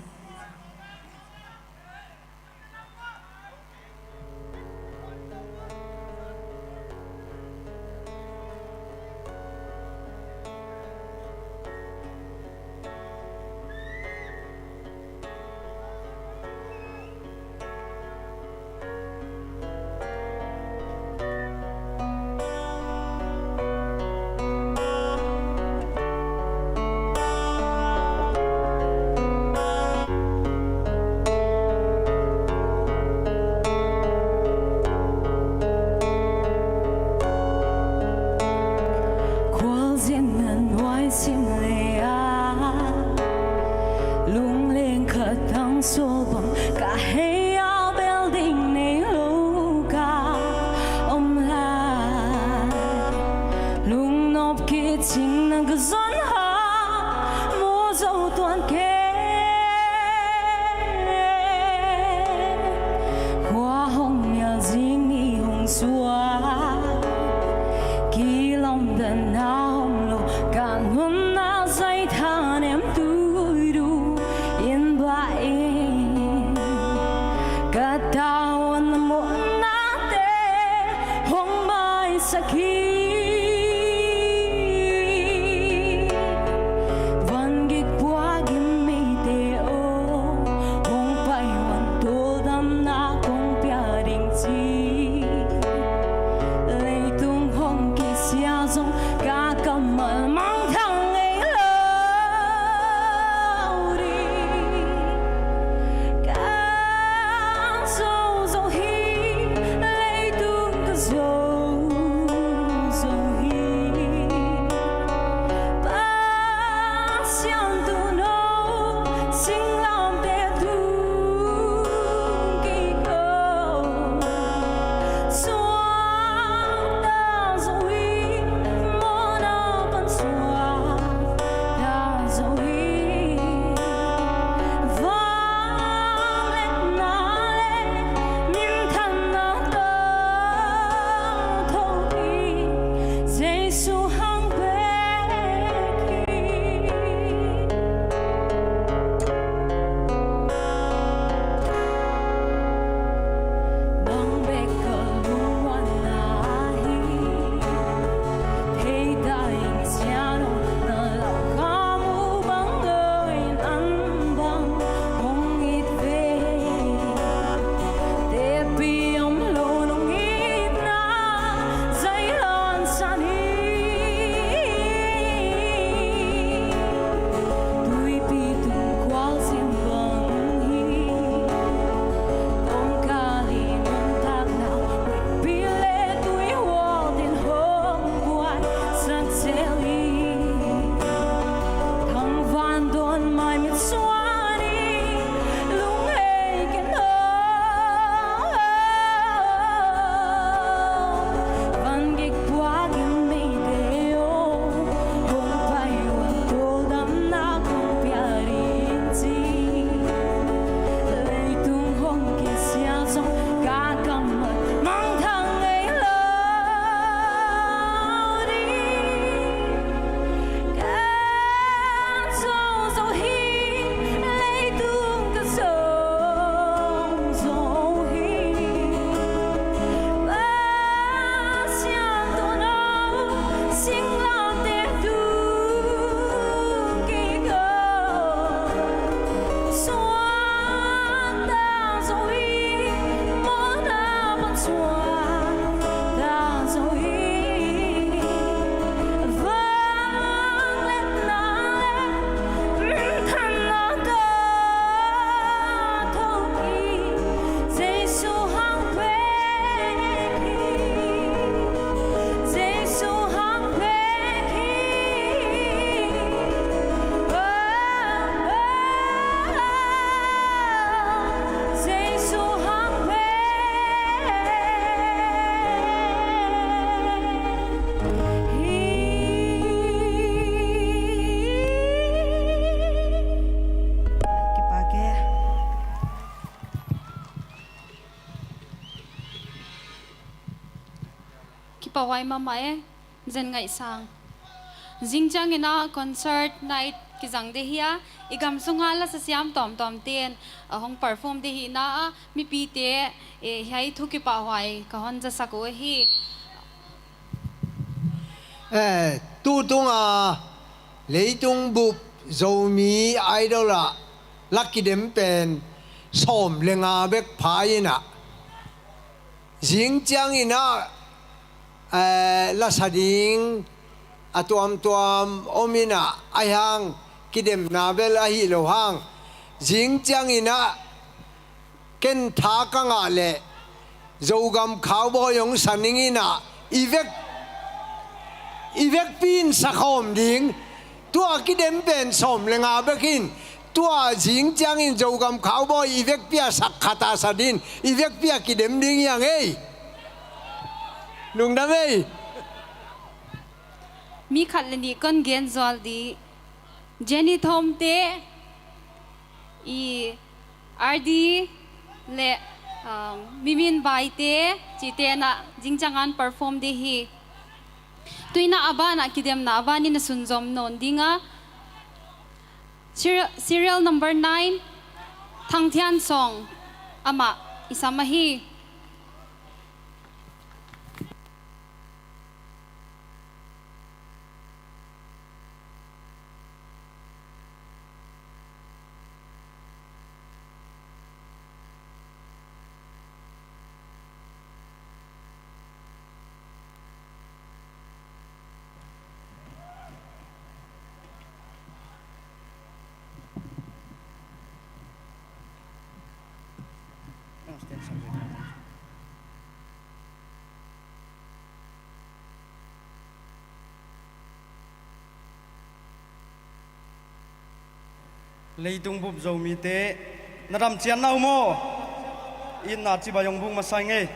pawai mama zen ngai sang jingchang ina concert night ki jang de hiya igam sunga la sasiam tom tom ten hong perform de hi na mi pi te hai thu ki pawai ka hon ja sako hi tu tung lấy tung bụp Zomi idol à lucky dem pen som lenga bek phai na jing chang ina la sading atuam tuam omina ayang kidemna bel ahi lo hang jing chang ina ken tha ka nga le zogam cowboy yong saningina ivek pin sakhom ding tua kidem pen som lenga bekin tua jing chang in zogam cowboy ivek pia sakhata sadin ivek pia kidem ding yang nung da mei mi khat le ni kon gen zol di Jenny thom te i RD le mimin bai te chi te na jingchangan perform de hi tuina abana kidem na abani na sunzom non dinga serial number 9 thangthian song ama isamahi lấy tung bụp Zomi te na ram chian nau mo in na chi bayong bung masai nge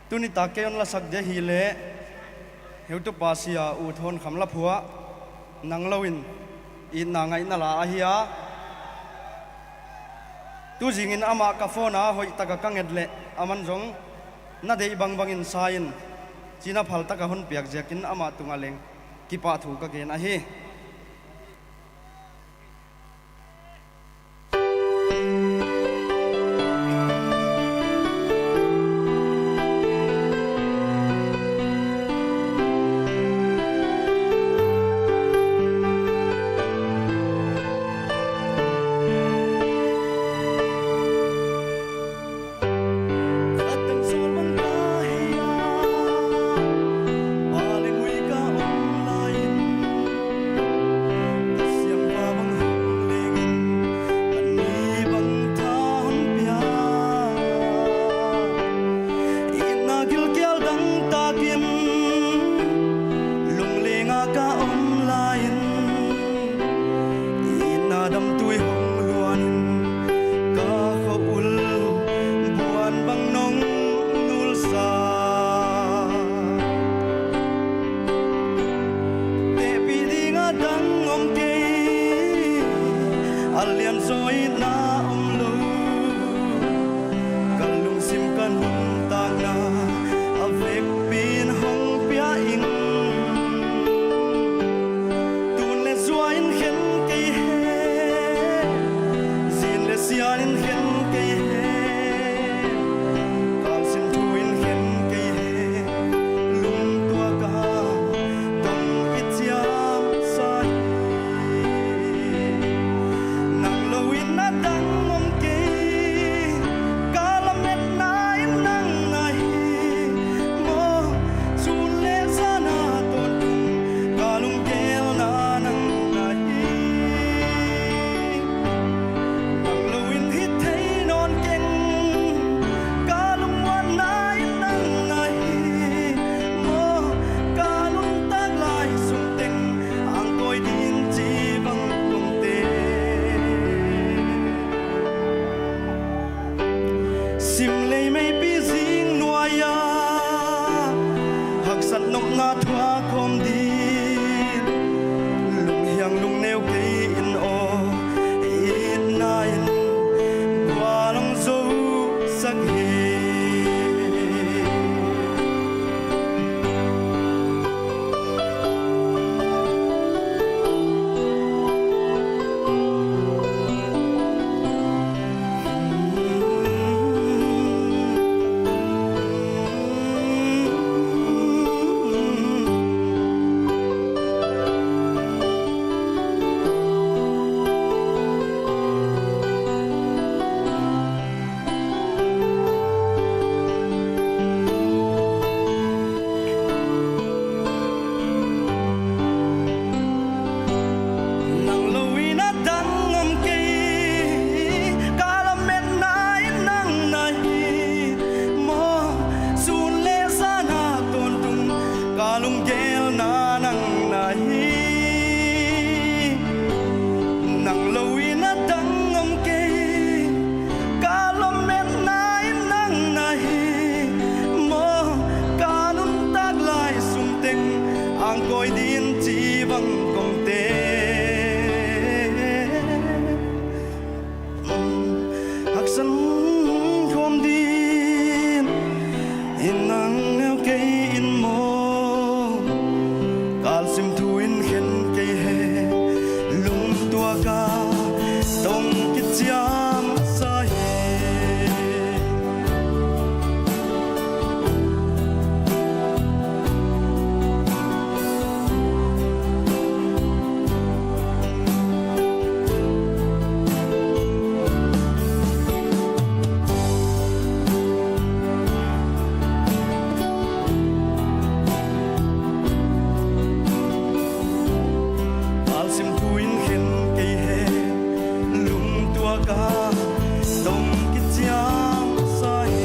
tuni ta ke on la sak de hi le heu to pasia u thon kham la phua nang lowin in na ngai na la a hi a tu jingin ama ka phone a hoi taka kanget le aman jong na dei bang bangin sain china phal taka hon piak jakin ama tungaleng ki pa thu ka gen a hi Nang lawin na dang nang lowi na dangam ke kalomet nai nang nahi mo kanun taglai sumteng ang koi din chi bang kong te haksan khom din inang el ke in mo kal sim thuin khen ke he lung tua ka tong ki chiam sa he kal sim thuin khen ke he lung tua ka tong ki chiam sa he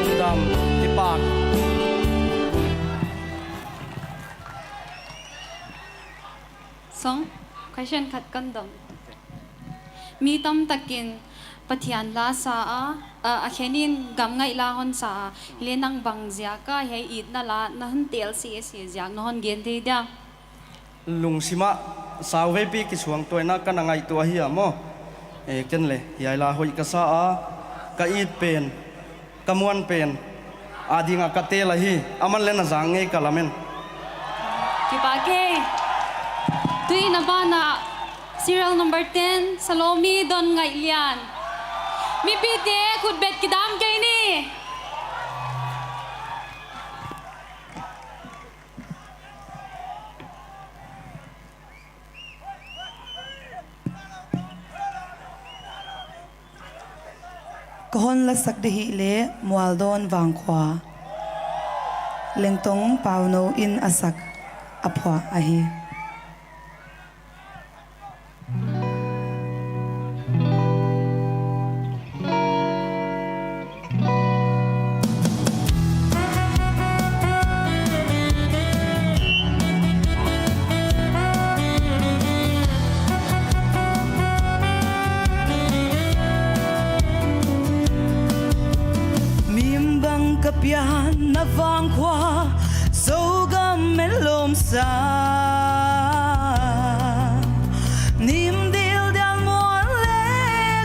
lung dam ti pak Song question khat kan dam mi tam takin pathian la sa a khenin gam ngai la hon sa lenang bang zia ka he it na la na hun tel si zia no hon gen te da lung sima sawe pi ki suang toina kan angai to hi amo e ken le yai la hoi ka sa a ka it pen kamuan pen adinga ka te la hi aman le na jang nge kalamen ki pa ke tui na ba na serial number 10 Salomi don ngai lian mi pi te khut bet kidam ke ni Kohon la sak de hi le mual don wang khwa lengtong pauno in asak aphwa ahi kapian na vang kwa so gam melom sa nim dil dal mo le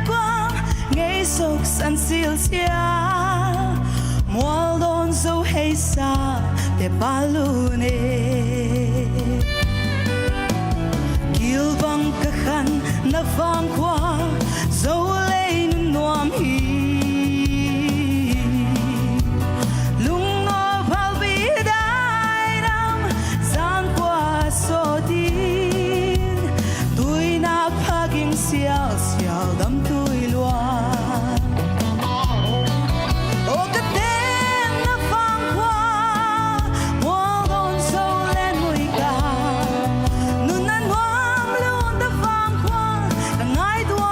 kwa ngay sok san sil sia mual don so hey sa te balune gil bang ka khan na vang kwa so le nuam hi sial sial dam tui luan o ka ten na fang kwa mo don so len mui ka nun nan wang lun da fang kwa ngai tua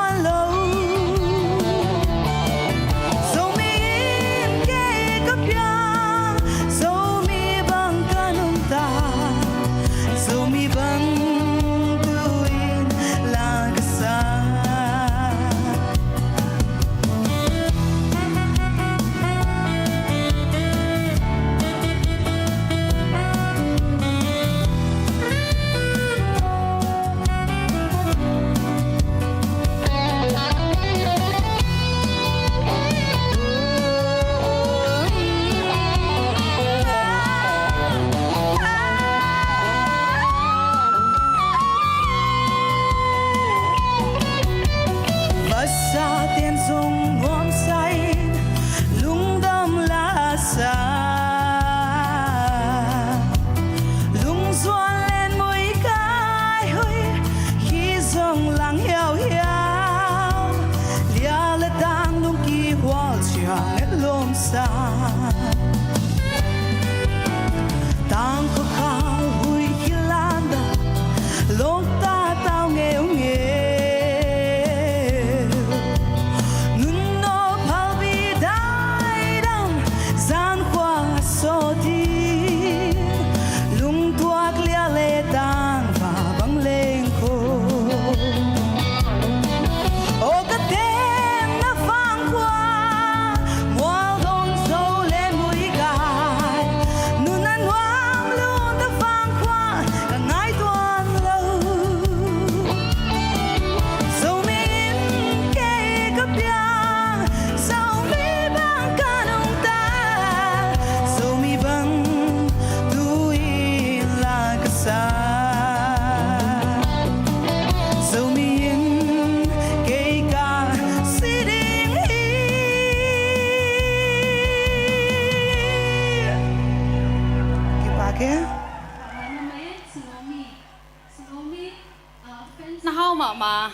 mà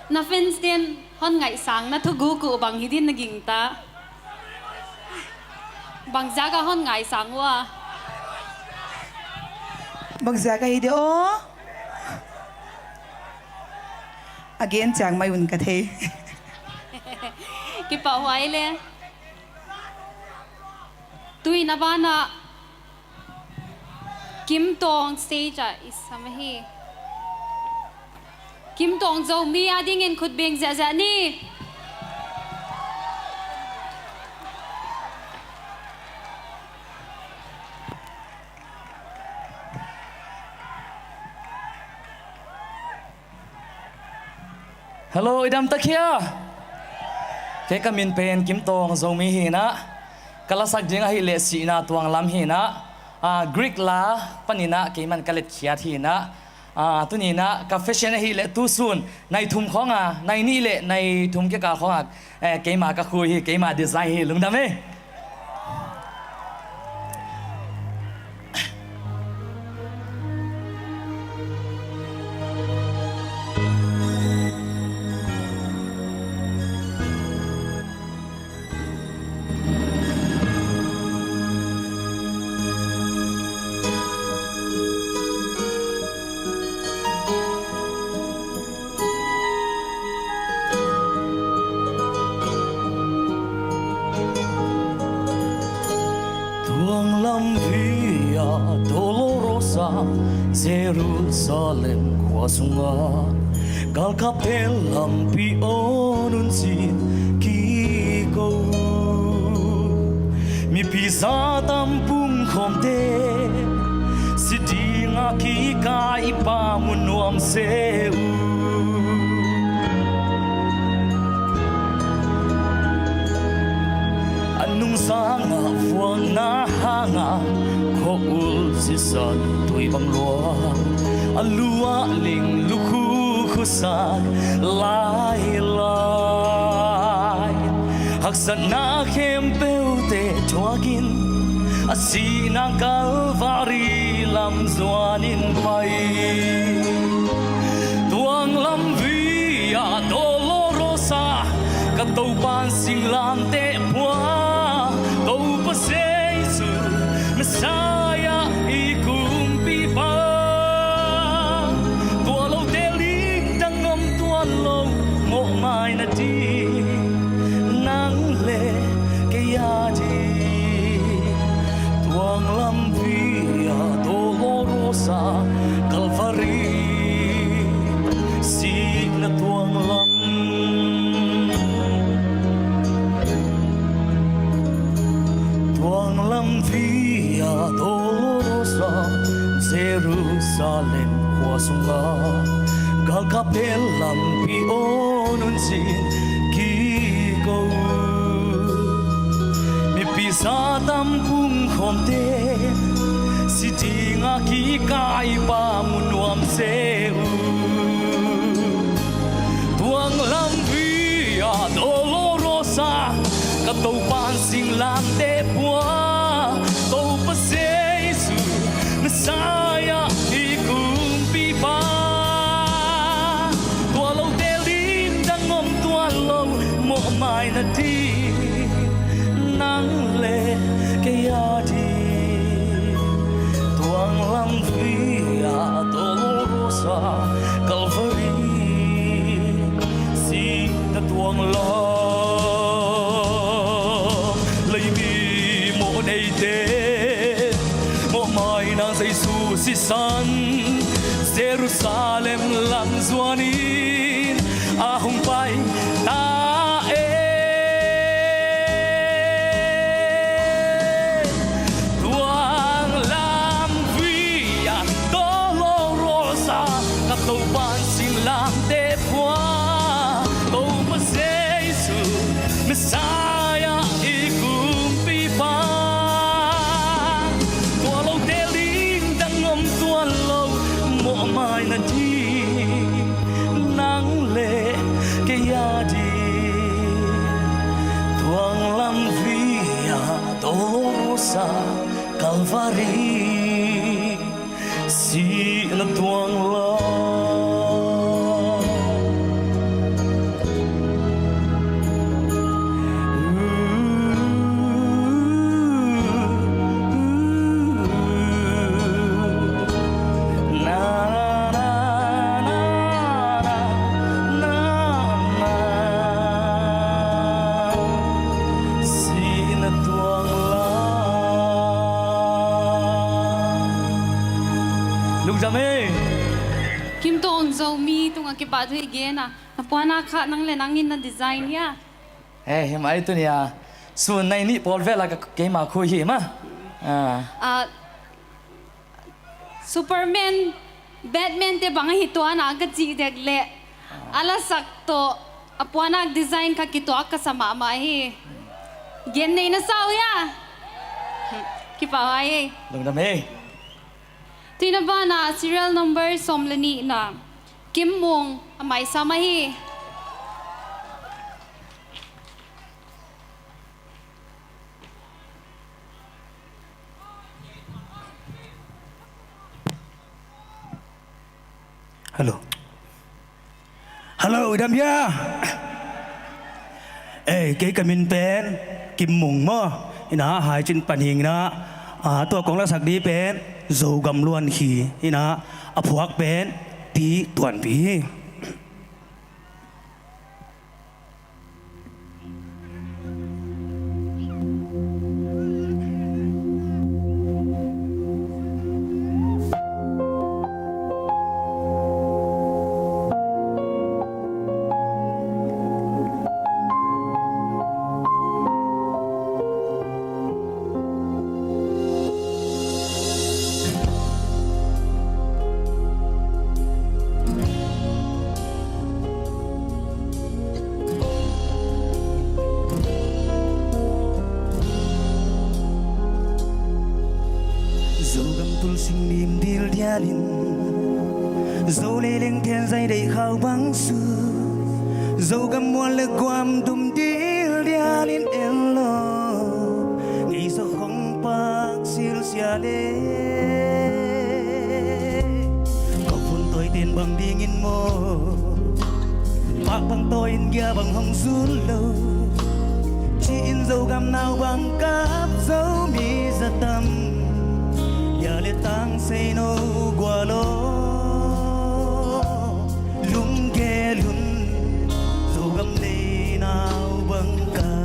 na Finstin hon ngai sang na thugu ku bang hidin naging ta bang jaga hon ngai sang wa bang jaga hi o again chang mai un ka the ki pa hoai le tui na bana Kim Tong stage is samahi Kim Tong Zomi ading in khut beng za ni Hello, idam takia. Ke kamin pen Kim Tong Zomi hina. Kalasak jeng ahi le si na tuang lam hina. Greek la panina ke man kalet khiat hina. Tunina ka fashion hi le tu sun nai thum khonga nai ni le nai thum ke ka khonga ke ma ka khui hi ke ma design hi lungdam e. Jerusalem kuasunga Lamka lampi onun sin kiko mi pisa tampung komte sidinga ki ka ipamunuam seu anung sanga fuang na hanga ko ul sisan tui bang luang alua ling luku khusak lai lai haksan na khem peute chuagin asina kalvari lam zuanin pai tuang lam via dolorosa katopan singlam te pua to paseisu Messiah ikumpi pa tualo teling dangom tualo mo mai na ti nang le kaya di tuang lam via dolorosa Calvary si na tuang lam via dolorosa Jerusalem huasunga galkapel lampi onun sin kiko mi pisa tampung khomte sitinga ki kai pa munuam seu tuang lam via dolorosa katopan singlam te pua to paseisu Messiah ikumpi pa tualo telim dangom tualo mo mai na ti nang le kaya di tuang lam via dolorosa Calvary si na tuang lam si san Jerusalem lang zuanin ahong pai tae tuang lam via dolorosa katopan singlam te pua to paseisu Messiah ikumpi pa mai na ti nang le kaya di tuang lam via dolorosa Calvary si na tuang lam Zomi Kim tong Zomi tung akipat hui ge na napuana kha nang le nangin na design ya. Mai tu nia Sun nai ni Paul vela ka ke ma khu hi ma Superman Batman te bang hituan aga chi dek le ala sakto apuana design ka kito ka sama ma hi gen nei na sao ya ki pa ai Lung Zomi tina ba na serial number somlani na Kim Mong amai sama hi Hello đam ya. Cái min pen Kim Mùng mo ina hai trên pan hình na tua kong la sak di pen zo gam luan khi ina aphuak pen pi tuan pi. dẫu lê lên thiên dây đầy khao băng xưa dẫu gầm muôn lực quam đùm đi đia lên em lo nghĩ sao không bác siêu xia lê có phun tôi tên bằng đi nghìn mô bác bằng tôi in gia bằng hồng run lâu chỉ in dấu gam nào bằng cáp dấu mi ra tâm ya le tang say no qua lo lung ge lun dấu gam ne nào bằng ca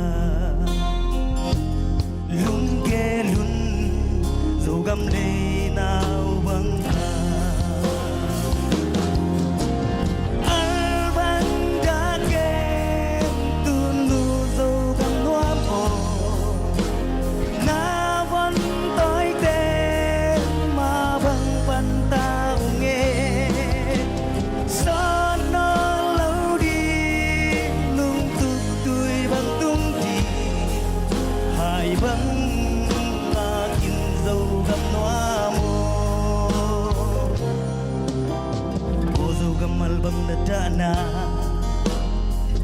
lung ge lun dấu gam ne nào bằng ca na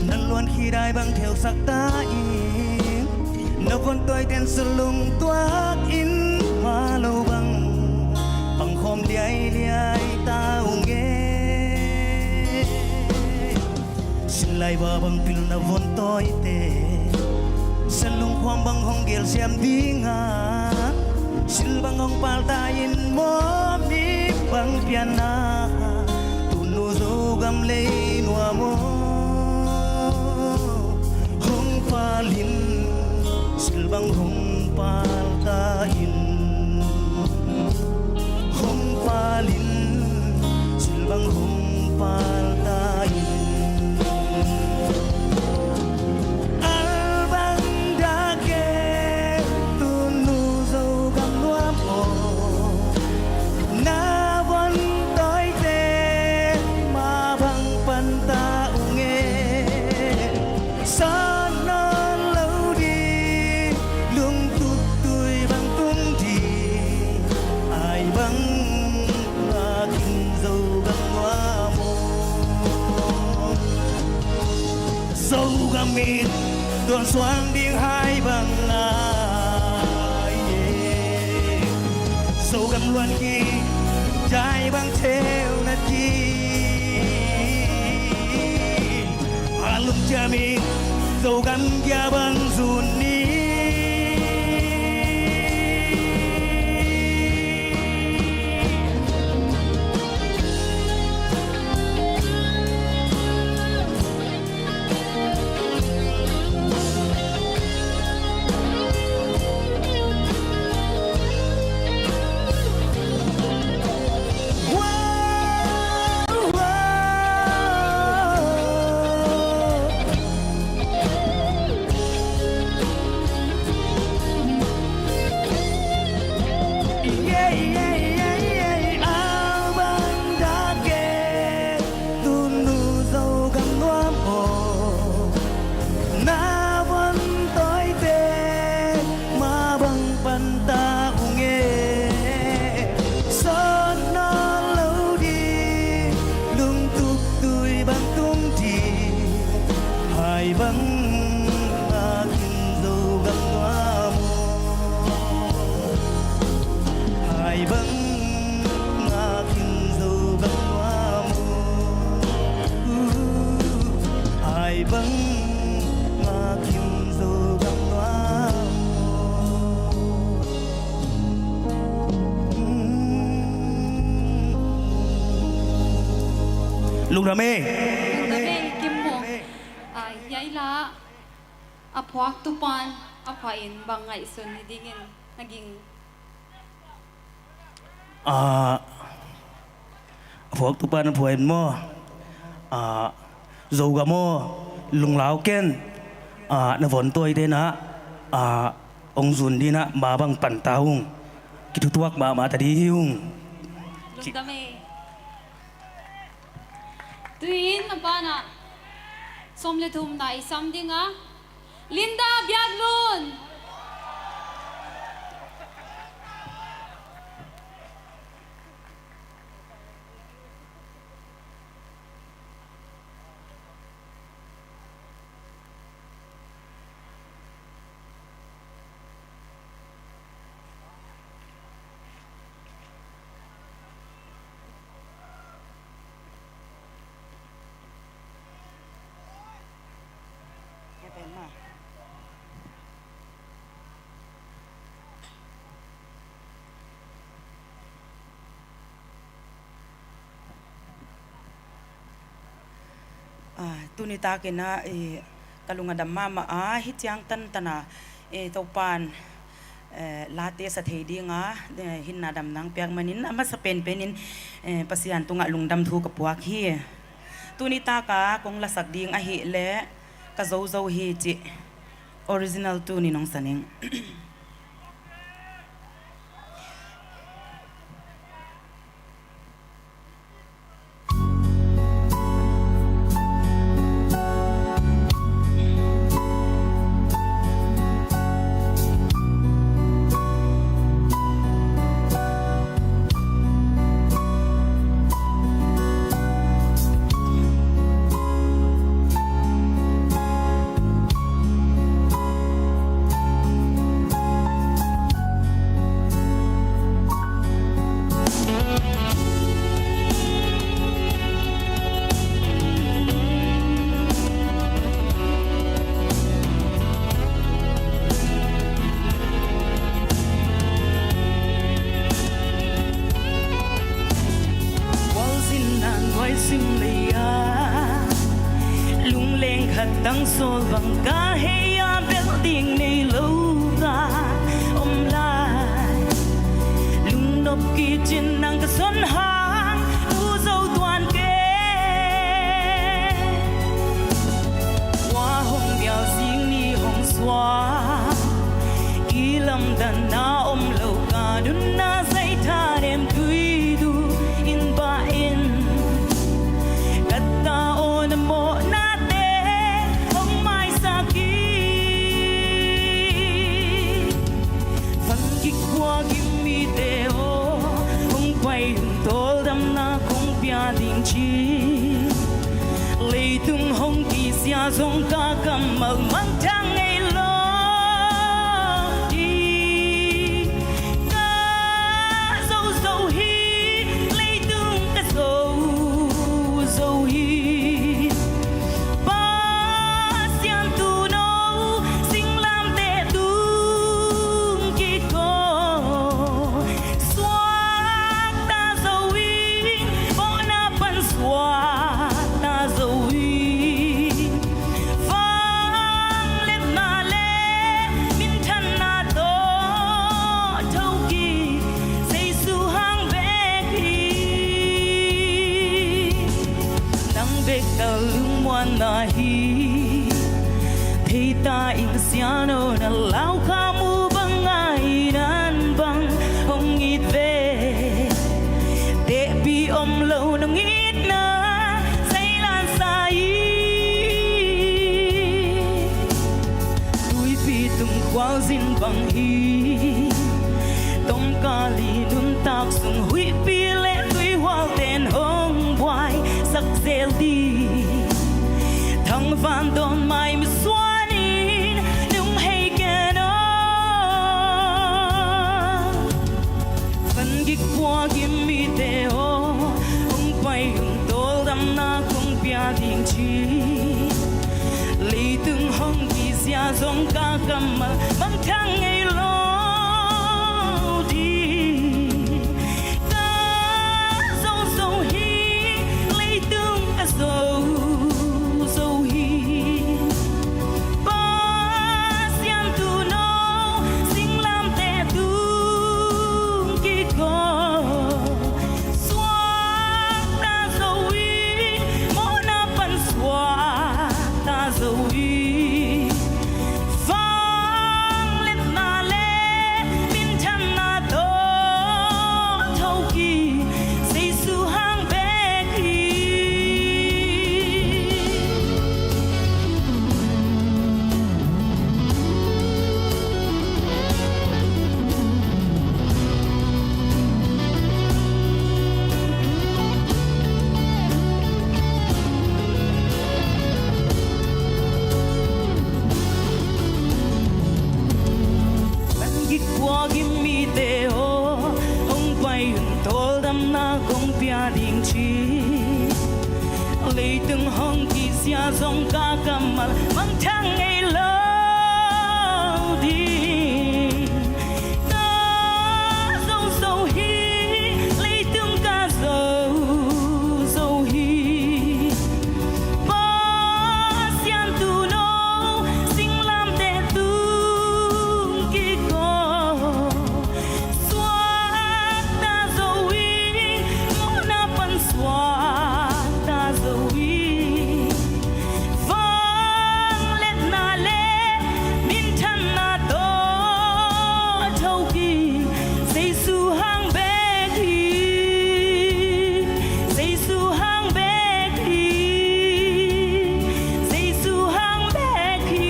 nan luôn khi đai băng theo sắc ta in nó vẫn tôi tên sự lung toát in hoa lâu bằng khom liai ta nghe xin lại ba bằng pil nó vẫn tôi tê xin lung khoang bằng hong gel xem đi ngà xin bằng hong pal ta in mò mi bằng piana zo gam le noa mo hong palin silbang hong pal ta in hong palin silbang hong pal ta in albang da ke tunu zo gam noa mo na von min tuần xoang điên hai bằng ai sâu gầm luân khi trái bằng theo nát chi halum cha min sâu gầm gia bằng dùn ni lung rame Dame kim mo. Yay la. Apwak tupan. Apain bangay sun dingin naging. phước tu pan phuen mo dầu gà mo lung lao ken na von tôi thế na ông dùn đi na mà bằng pan taung kitu tuak mà tadi hiung Lung dame. Tuin apa na? Som le thum na isam dinga. Linda Biaglun. Tunita kena kalunga damma ma Hiangtam tana topan late sa thedi nga hinna dam nang piak manin ama sa penin pasian tunga lungdam thu kapuak hi tunita ka kong lasak ding ahi le ka zo hi chi original tuni nong saning Tang sol vang ka hey ya building nei lo ga lai lung nop ki chin nang ka son hang u zo tuan ke wa hong biao sing ni hong swa ki lam dan na lo ka dun na sai tha dem tui du in ba in katta on mo na lấy tung hồng kỳ xia dòng ca cầm mở mang thang ngày lo đi ca dâu hi lấy tung ca dâu hi ba xian tu nâu sinh làm tệ tung kỳ cô xoa ta dâu hi bỏ na bắn xoa thì ta in siano na lao kamu bangai nan bang hong ít về để bi lâu nang ít na say lan sai tui pi tung quao zin bang hi tông ca li nun tak sung hui pi le tui hoa ten hong boy sắc zel đi thằng van don mai mi swanin nung hay kena phần gig qua kim mi te o ông bay hung tol dam na kung pia ding chi li tung hong ki sia zong ka kamal mang thang ngày lo đi ka zo hi li tung ka chi lấy từng hong kỳ xia dòng ca cầm mal mang thang ngày lâu đi ta dâu dâu hi lấy từng ca dâu dâu hi ba xian tu nô sinh làm để tu kỳ co xoa ta dâu hi ngô na pan xoa ta dâu hi vang let na le min than na do thâu kỳ dây su hang bé thì dây su hang bé thì dây su hang bé thì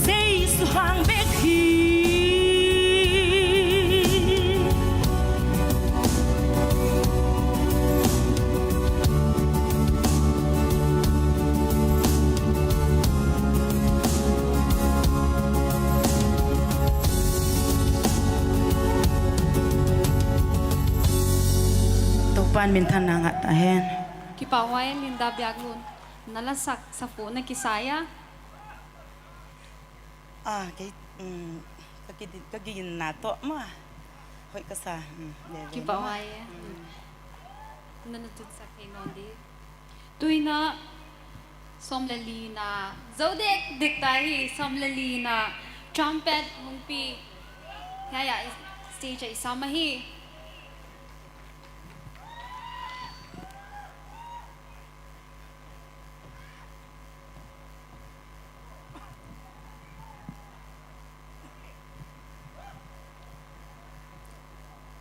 dây su hang bé thì Tupan mintan nangat ahen. Kipaway Linda Biaglun nalasak sa phone na Kisaya. Kay kagigin nato ma. Hoy kasa. Kipaway nanatid sa Kinondi. Tuy na somlalina Zodek diktahi somlalina trumpet mungpi kaya stage ay samahi.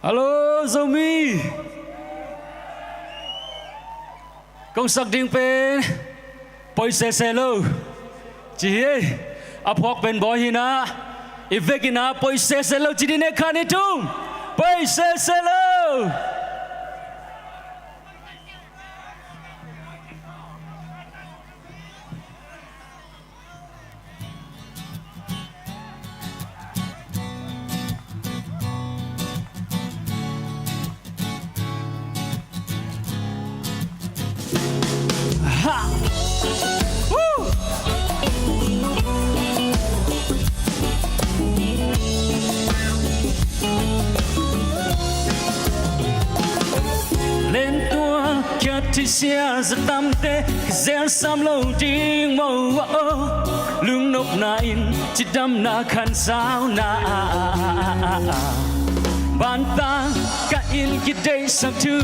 Hello Zomi công sắc điên bên bồi xe xe lô chị ơi áp hoặc bên bò hi na về kia na bồi xe xe lô chị đi nơi khăn đi chung bồi xe xe lô lên tua kia thì xe rất tâm tê dễ xăm lâu tiếng màu lưng nốc na in chỉ đâm na khăn sao na bàn ta cả in kia đây sắc thun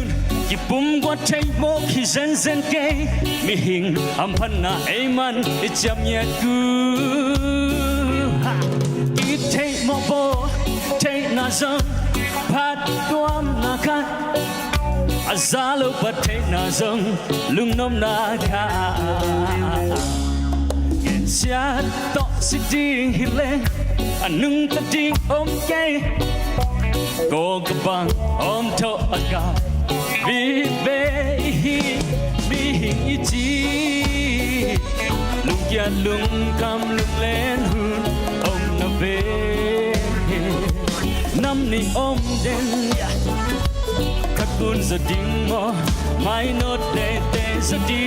kia bum qua thấy mô khi dân dân kê mi hình âm phân na ấy man chậm nhẹ cứ ít thấy mô bô thấy na dâng phát tuam na khăn Azalo patay na zong lung nom na ka Yen siya to si ding hile Anung ta ding om kay Ko kabang om to aga Vi be hi mi hing iti Lung kia lung kam lung len hun om na be Nam ni om den kun za ding mo mai no te te za di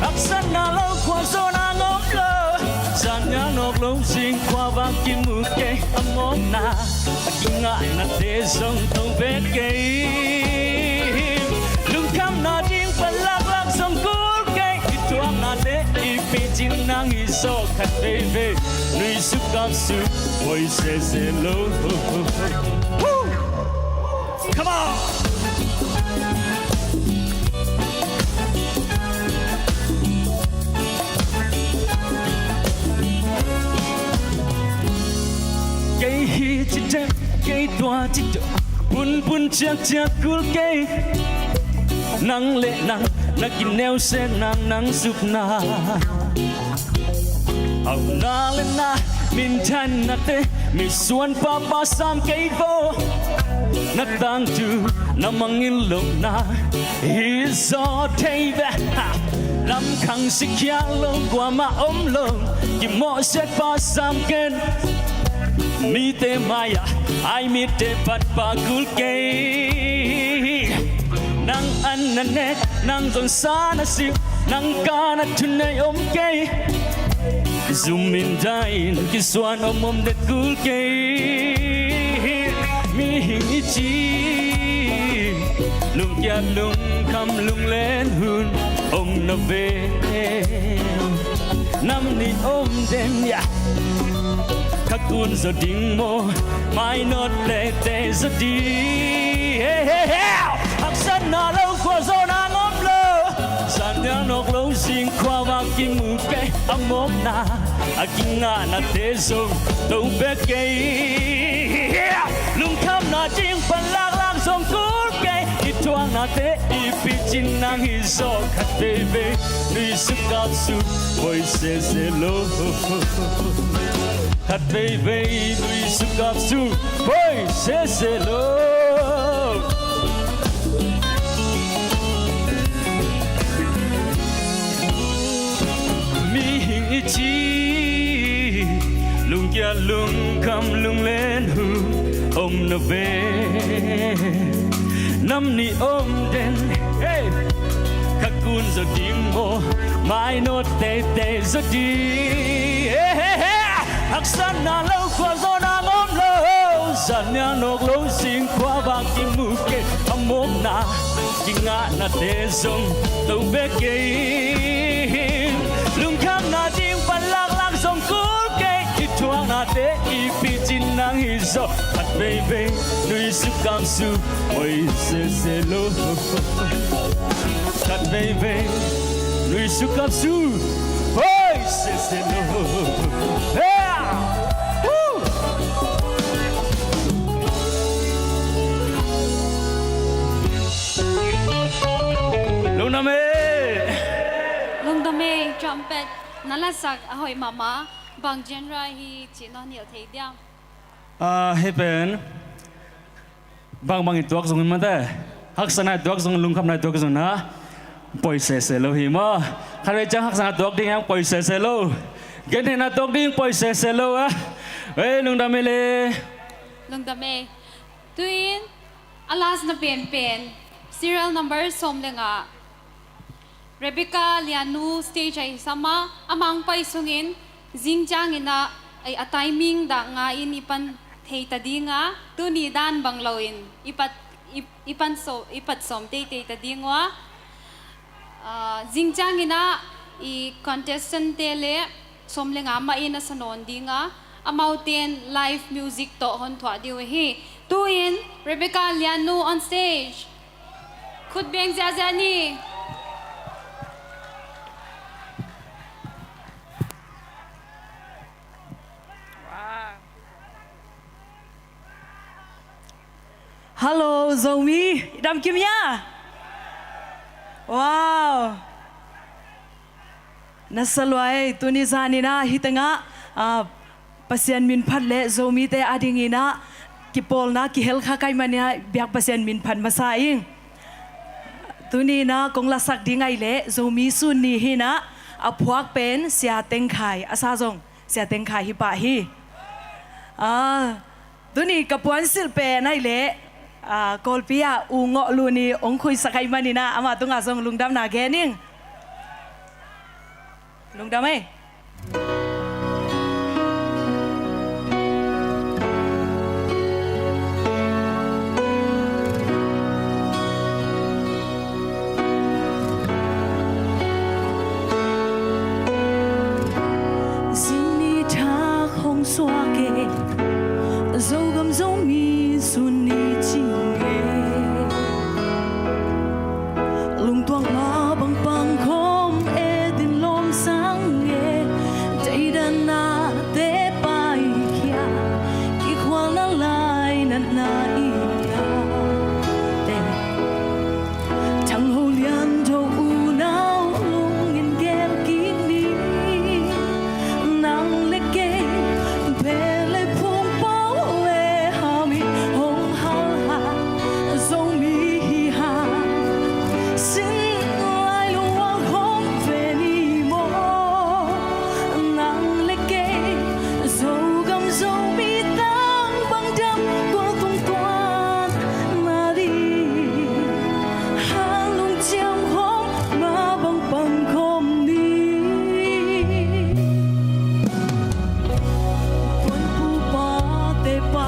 aksan na lo kwa zo na ngom lo san ya nok lo sing kwa ba kim mu ke amom na akinga na te song tong ve ke lung kam na ding palak lak song kul ke ituam na te I pi jing nang I so khat ve ve nui su kam su oi se lo Come on! Cây hi chỉ đẹp, cây đoa chỉ đẹp, bun chiang cool cây, nắng lệ nắng, na kinh neo xe nắng giúp na, học na lên na, min than na te, mi suan pa sam cây vô. Na tang tu na mangin lo na iso teive lam khang sikya lo kwa ma om lo ki mo set pa sam ken mi te maya ai mi te pat bagul ke nang anane nang don sana si nang kana tunay ke Zoom dain kiswan om det gul ke mi hingi chi lung ya lung kam lung len hun om na ve nam ni om dem ya kakun zo ding mo mai not le te zo di aksan na lo kwa zo na ngom lo san ya nok lo sing kwa wa kim mu ke amok na akinga na te zo to be ke lung kam na jing pan lak lak som kur ke itwang na te ipichin nang hizo kat baby ni sukap su boy se lo kat baby ni sukap su boy se lo mi hing chi lung ya lung kam lung len hu om na ve nam ni om den hey kakun zo ding mo mai no te zo di aksan na lo kwa zo na ngom lo san ya nok lo sing kwa ba ki mu ke amom na kinga na te zong to be ke lung kam na ding pan lak lak zong kur ke itwang na te ipichin nang hizo at baby nui su kam su oi se lo at baby nui su kam su oi se lo lung dame trumpet nalasak ahoy mama bang genre hi chino niel thei dia hey pen bang ituak zong man te hak sana ituak zong lung kham na ituak zong na poi se lo hi ma khare chang hak sana ituak ding yang poi se lo gen na ituak ding poi se lo a hey lung dame le lung dame tuin alas na pen serial number som lenga Rebecca Lianu stage ay sama amang pai sungin jingjang ina ay a timing da nga in ipan thei tadi nga tuni dan bangloin ipat som te tadi nga jingjang ina I contestant tele som lenga ma ina sanon di nga amauten live music to hon thwa diwe hi tuin Rebecca Lianu on stage khut beng jazani Hello, Zomi. Idam kimya? Wow. Nasalway tunizani na hitanga pasien min phat le Zomi te adingina kipol na ki hel kha kai mania biak pasien min phat masaing. Tuni na kong lasak dingai le Zomi sun ni hina aphuak pen sia teng khai asazong sia teng khai hi pa hi. Tuni kapuan sil pe nai le kolpia ungo luni ongkhui sakai manina ama tunga song lungdam na gening lungdam Sini tha khong swa ke zogam zomi suni chinge lung tuang ma bang pang khom e din lom sang nge dei dan na te pai kya ki khwal na lai na na i ya te thang ho lian do u nao lung in gel ki ni nang le ke pe le phung pao e ha mi hong ha ha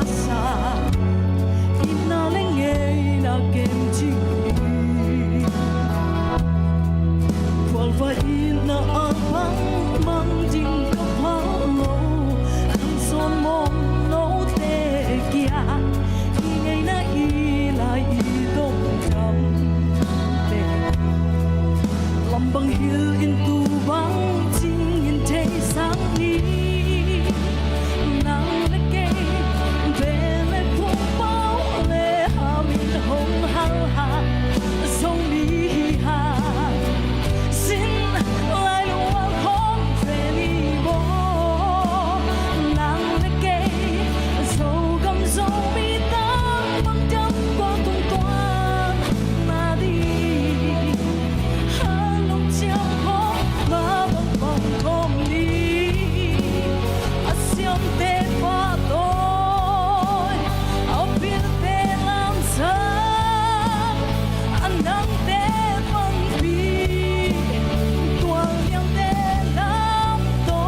sa ina lenge na kemji qual va ina abang mang ding ka palo ang son mong no te kia ingay na ilay idong kam te lambang hil in tubang ting in te sang ni nang leke bele kung bao le hamin hong hal ha song mi ha sin lai luang hong fe ni bo nang leke so gam so mi tang bang jam qua tung toan na đi ha long chiao ho ma bang bang kom ni a siam te pa tôi ao pin te lam sa anang te pang pi tuang yang te lam to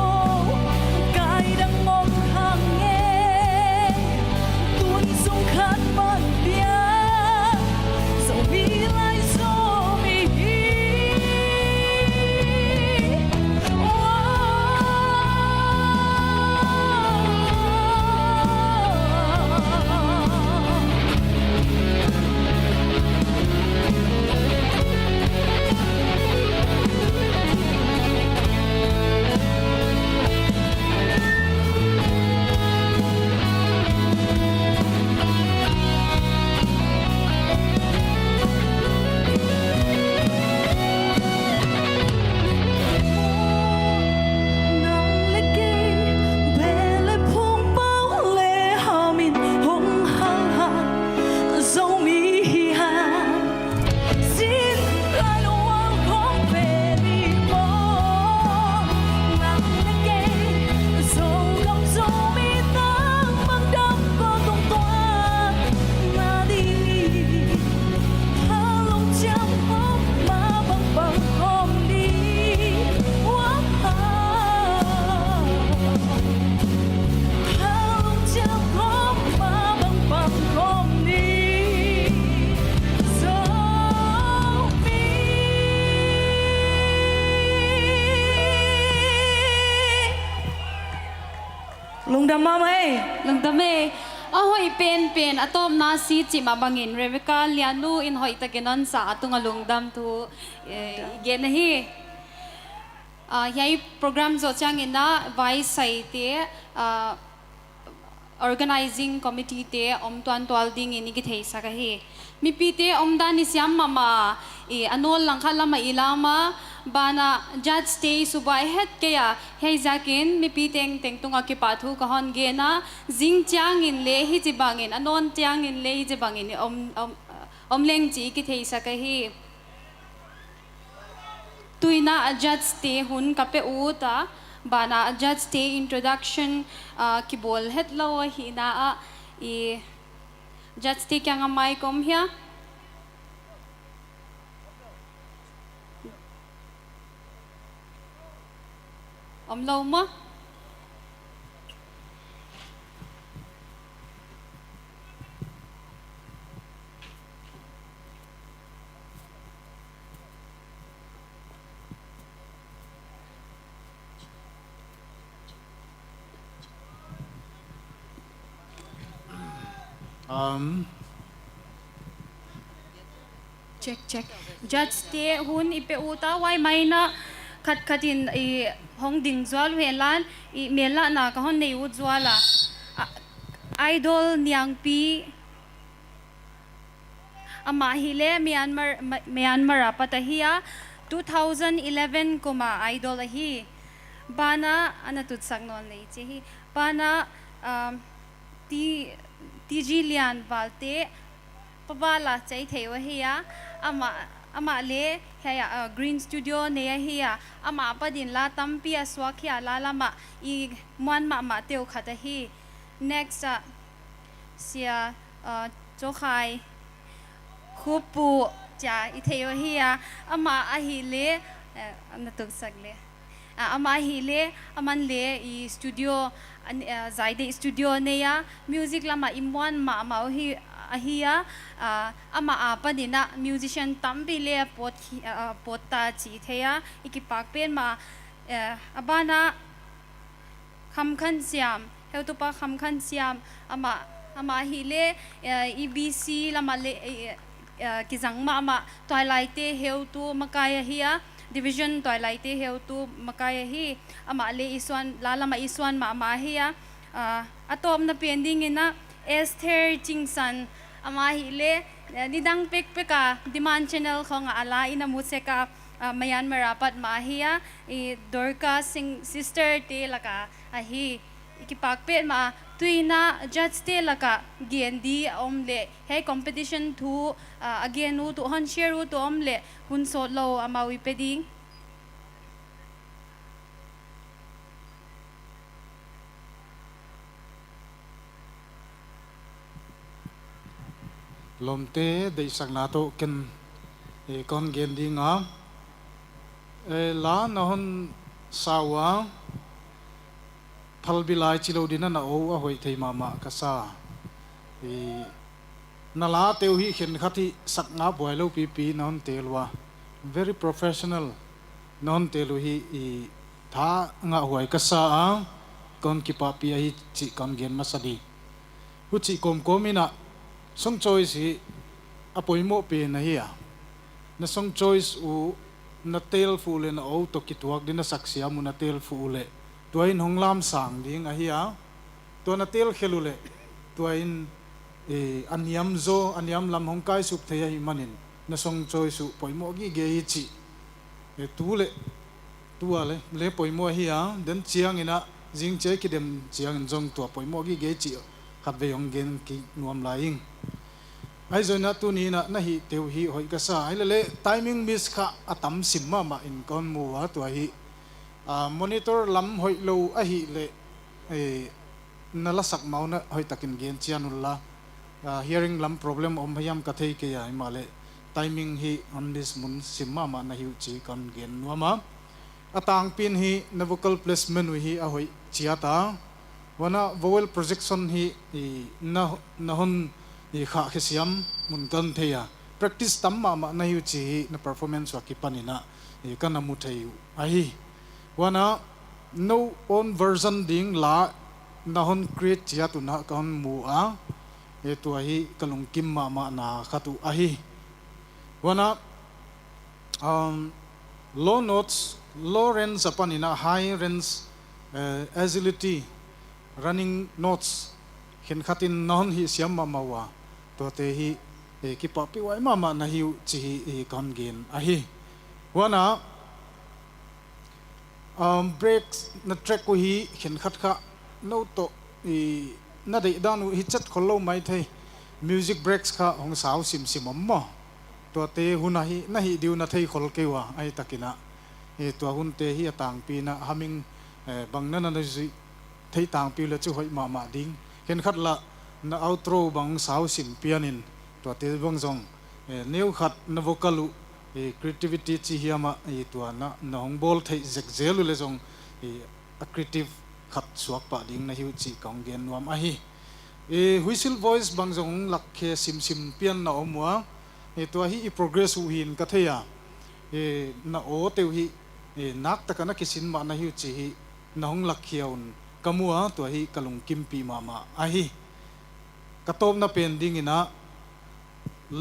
kai dang mong hang nghe tuôn sung khát ban bia so mi lai so mi nang leke bele phung bao le hamin hong hal ha Zomi ha sin lai luang khong ve ni mo nang leke so gam so mi tang bang dam ko tung toan na đi ha long cham hom ma bang bang kom đi wa ha ha long cham hom ma bang bang kom đi so mi lung đam ma ơi Lang dame ahoy pen atom na si chi mabangin Rebecca lianu in hoy tagenon sa atung alungdam tu gen hi yai program zo chang ina vice sai te organizing committee te om tuan twal ding ini ki thei sa ka hi mi pi te om dan ni siam mama anol lang khala ma ilama bana judge stay subai het kaya hei zakin mi pi teng tunga ki pathu ka hon ge na jing chang in le hi ji bangin anon chang in le hi ji bangin om leng ji ki thei sa ka hi tuina judge stay hun ka pe u ta bana judge stay introduction ki bol het lo hi na judge stay kyang amai kom hia om lo ma check judge stay hun ipe uta wai mai na khatin hong ding zwal welan mela na ka hon nei u zwala idol niang pi ama hile Myanmar patahia 2011 kuma idol hi bana anatut sagnon lei che hi bana ti jilian balte pabala chai thewa hiya ama le haya green studio ne hiya ama padin la tampi aswa khia la lama I mon ma teu khata hi next sia chokhai khupu cha I thewa hiya ama a hi le anatuk sagle ama hi le aman le I studio zaide studio neya music lama imwan ma hi ahia ama apa dina musician tambi le pota chi theya ikipak pen ma abana khamkhan siam heutupa khamkhan siam ama hi le EBC lama le kizangma ama twilight te heutu makaya hiya division twilight te heutu makaya hi ama le iswan lalama iswan ma hiya atom na pending ina ettheih chingsan ama hi le nidang pekpeka demand channel khong ala ina museka mayan marapat ma hiya dorka sing sister te laka ahi ikipakpet ma tuina judge te laka gendi omle he competition thu again u to han share u to omle hun so lo amawi peding lomte de sang na to ken kon gen ding a la na hon sawa phalbilai chilo dina na o a hoi thei mama kasa na la teu hi khen khati sakna boilo pp non telwa very professional non telu hi tha nga hoi kasa a kon ki pa pi hi chi kon gen masadi hu chi kom komina song choice hi apoi mo pe na hi na song choice u na tel fu le na o to kitwak dina saksia mu na tel fu le tuain honglam sang ding a hi to na tel khelule tuain anyam zo anyam lam hongkai sup thei hi manin na song choice u poimo gi ge hi chi tu le tuale le poimo hi den chiang ina jing che kidem chiang jong to poimo gi ge chi khat ve yong gen ki nuam laing ai zo na tu ni na hi teu hi hoi ka sa ai le timing miss kha atam simma ma in kon mu wa to hi monitor lam hoi lo a hi le na la sak mau na hoi takin gen chianulla hearing lam problem om hayam ka thei ke ya ma le timing hi on this mun simma ma na hi chi kon gen nuama atang pin hi na vocal placement hi a hoi chiata wana vowel projection hi na hon kha khesiam mun kan theya practice tamma ma na yu chi na performance wa ki panina kana mu thei ai wana no own version ding la na hon create chia tu na kan mu a tu hi kalung kim ma na khatu ahi wana low notes low range apanina high range agility running notes khen khatin non hi siam ma mawa to te hi ki pa pi wai mama na hi chi hi kon gen a hi wana breaks na track ko hi khen khat kha no to na dei dan hi chat kholo mai thei music breaks kha hong sao sim sim amma to te huna hi na hi diu na thei khol kewa ai takina to hun te hi atang pi na haming bang na na ji thei tang pi le chu hoi mama ding khen khat la na outro bang sao sim pianin to te bang jong neu khat na vocalu creativity chi hiama to na hong bol thei zek zelu le jong a creative khat suak pa ding na hiu chi kong gen nuam a hi whistle voice bang jong lakhe sim sim pian na omwa to hi progress u hin ka theya na o teu hi nak takana kisin ma na hiu chi hi na hong lakhiaun kamua to hi kalung kimpi mama a hi katom na pending ina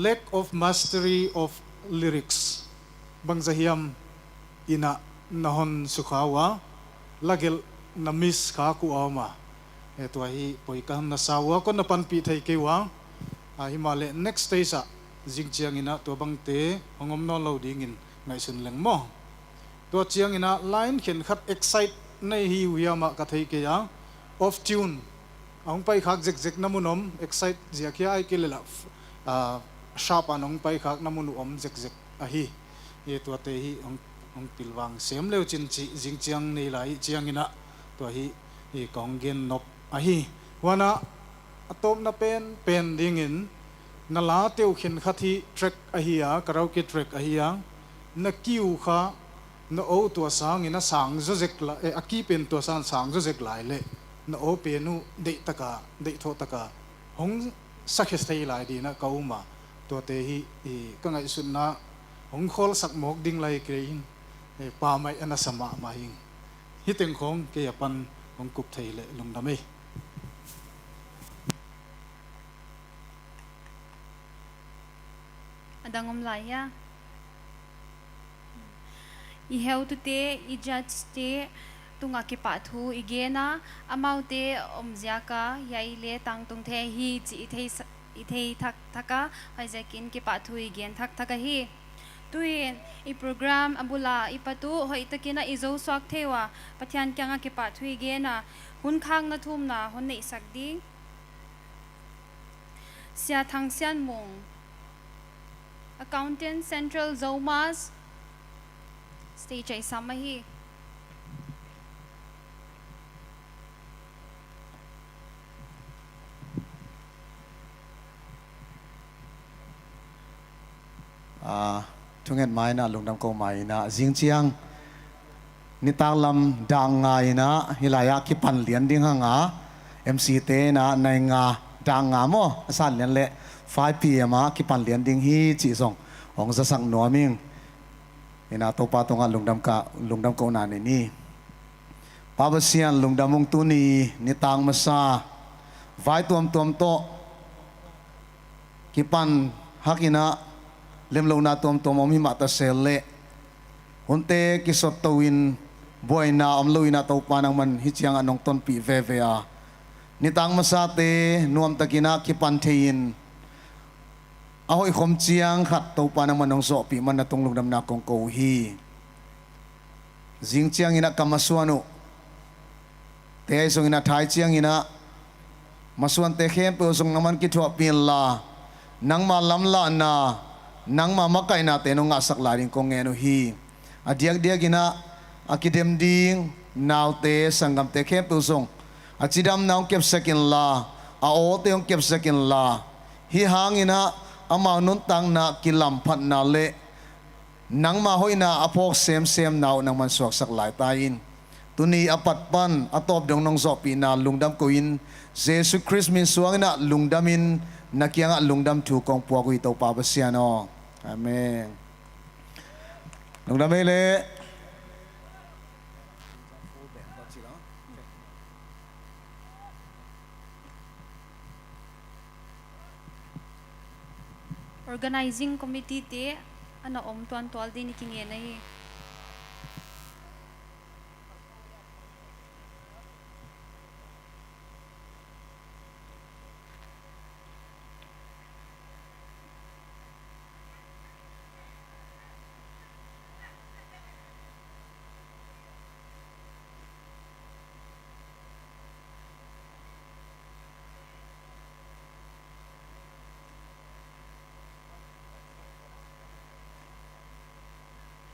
lack of mastery of lyrics bang zahiam ina nahon sukhawa lagel na miss kha ku ama to hi poikam na sawa ko na panpi thai kewa himale next stage a jingchiang ina to bangte hongom no loading in ngai sun leng mo to chiang ina line khen khat excite nei hi wiama ka thei ke ya off tune ong pai khak jek jek namunom excite zia khia ai kelela sharp anong pai khak namunu om jek jek a hi to te hi ong tilwang sem leo chin chi jingchiang nei lai chiang ina to hi konggen nop a hi wana atom na pen ding in na la teu khen khathi track a hi a karaoke track a hi a na kiu kha no o tua sang ina sang zo zek la aki pen tua sang zo zek lai le no o pe nu de taka de tho taka hong success thei lai di na kauma to te hi ka ngai sun na hong khol sak mok ding lai krein pa mai ana sama ma hing hi teng khong ke yapan hong kup thei le lung dame adangom lai ya I heu tu te I judge te tunga ki pa thu igena amau te omzia ka yai le tang tung the hi chi ithei thak thaka haizekin ki pa thu igen thak thaka hi tuin I program abula ipatu hoi takina izo swak thewa pathian kyanga ki pa thu igena hun khang na thum na hon nei sakdi sia thang sian mung Accountant Central Zomas stage ay samahi thunget mai na lungdam ko mai na jingchiang nitalam dang ngai na hilaya ki pan lian ding hanga MC te na nai nga dang nga mo san lian le 5 pm ki pan lian ding hi chi song hong sa sang noming ina to pa to nga lungdam ko na ni pabasian lungdamung tuni nitang masa vai tuam to ki pan hakina lemlo na tom mi mata selle hunte kisot tawin boy na amloina to panang man hichiang anong ton pi vevea nitang masate nuam takina kipan thein ahoy khom chiang khat to panang manong so pi man na tong lungdam na kong ko hi jing chiang ina kamasuanu te song ina thai chiang ina masuan te khem pe song naman ki thwa pin la nang ma lam la na nang ma makai na te no nga sak la ring kong eno hi adiak ina akidem ding naw te sangam te khem pe song achidam naw kep sakin la a o te ong kep sakin la hi hang ina ama nun tang na kilam phat na le nang ma hoina apok sem naw nang man suak sak lai tain tuni apat pan atop dong nong zo pi na lungdam ko in Jesus Christ min suang na lungdamin nakianga lungdam thu kong puwa ko ito papasiano amen lungdam ele organizing committee te ana om tuan tol din kinge na hi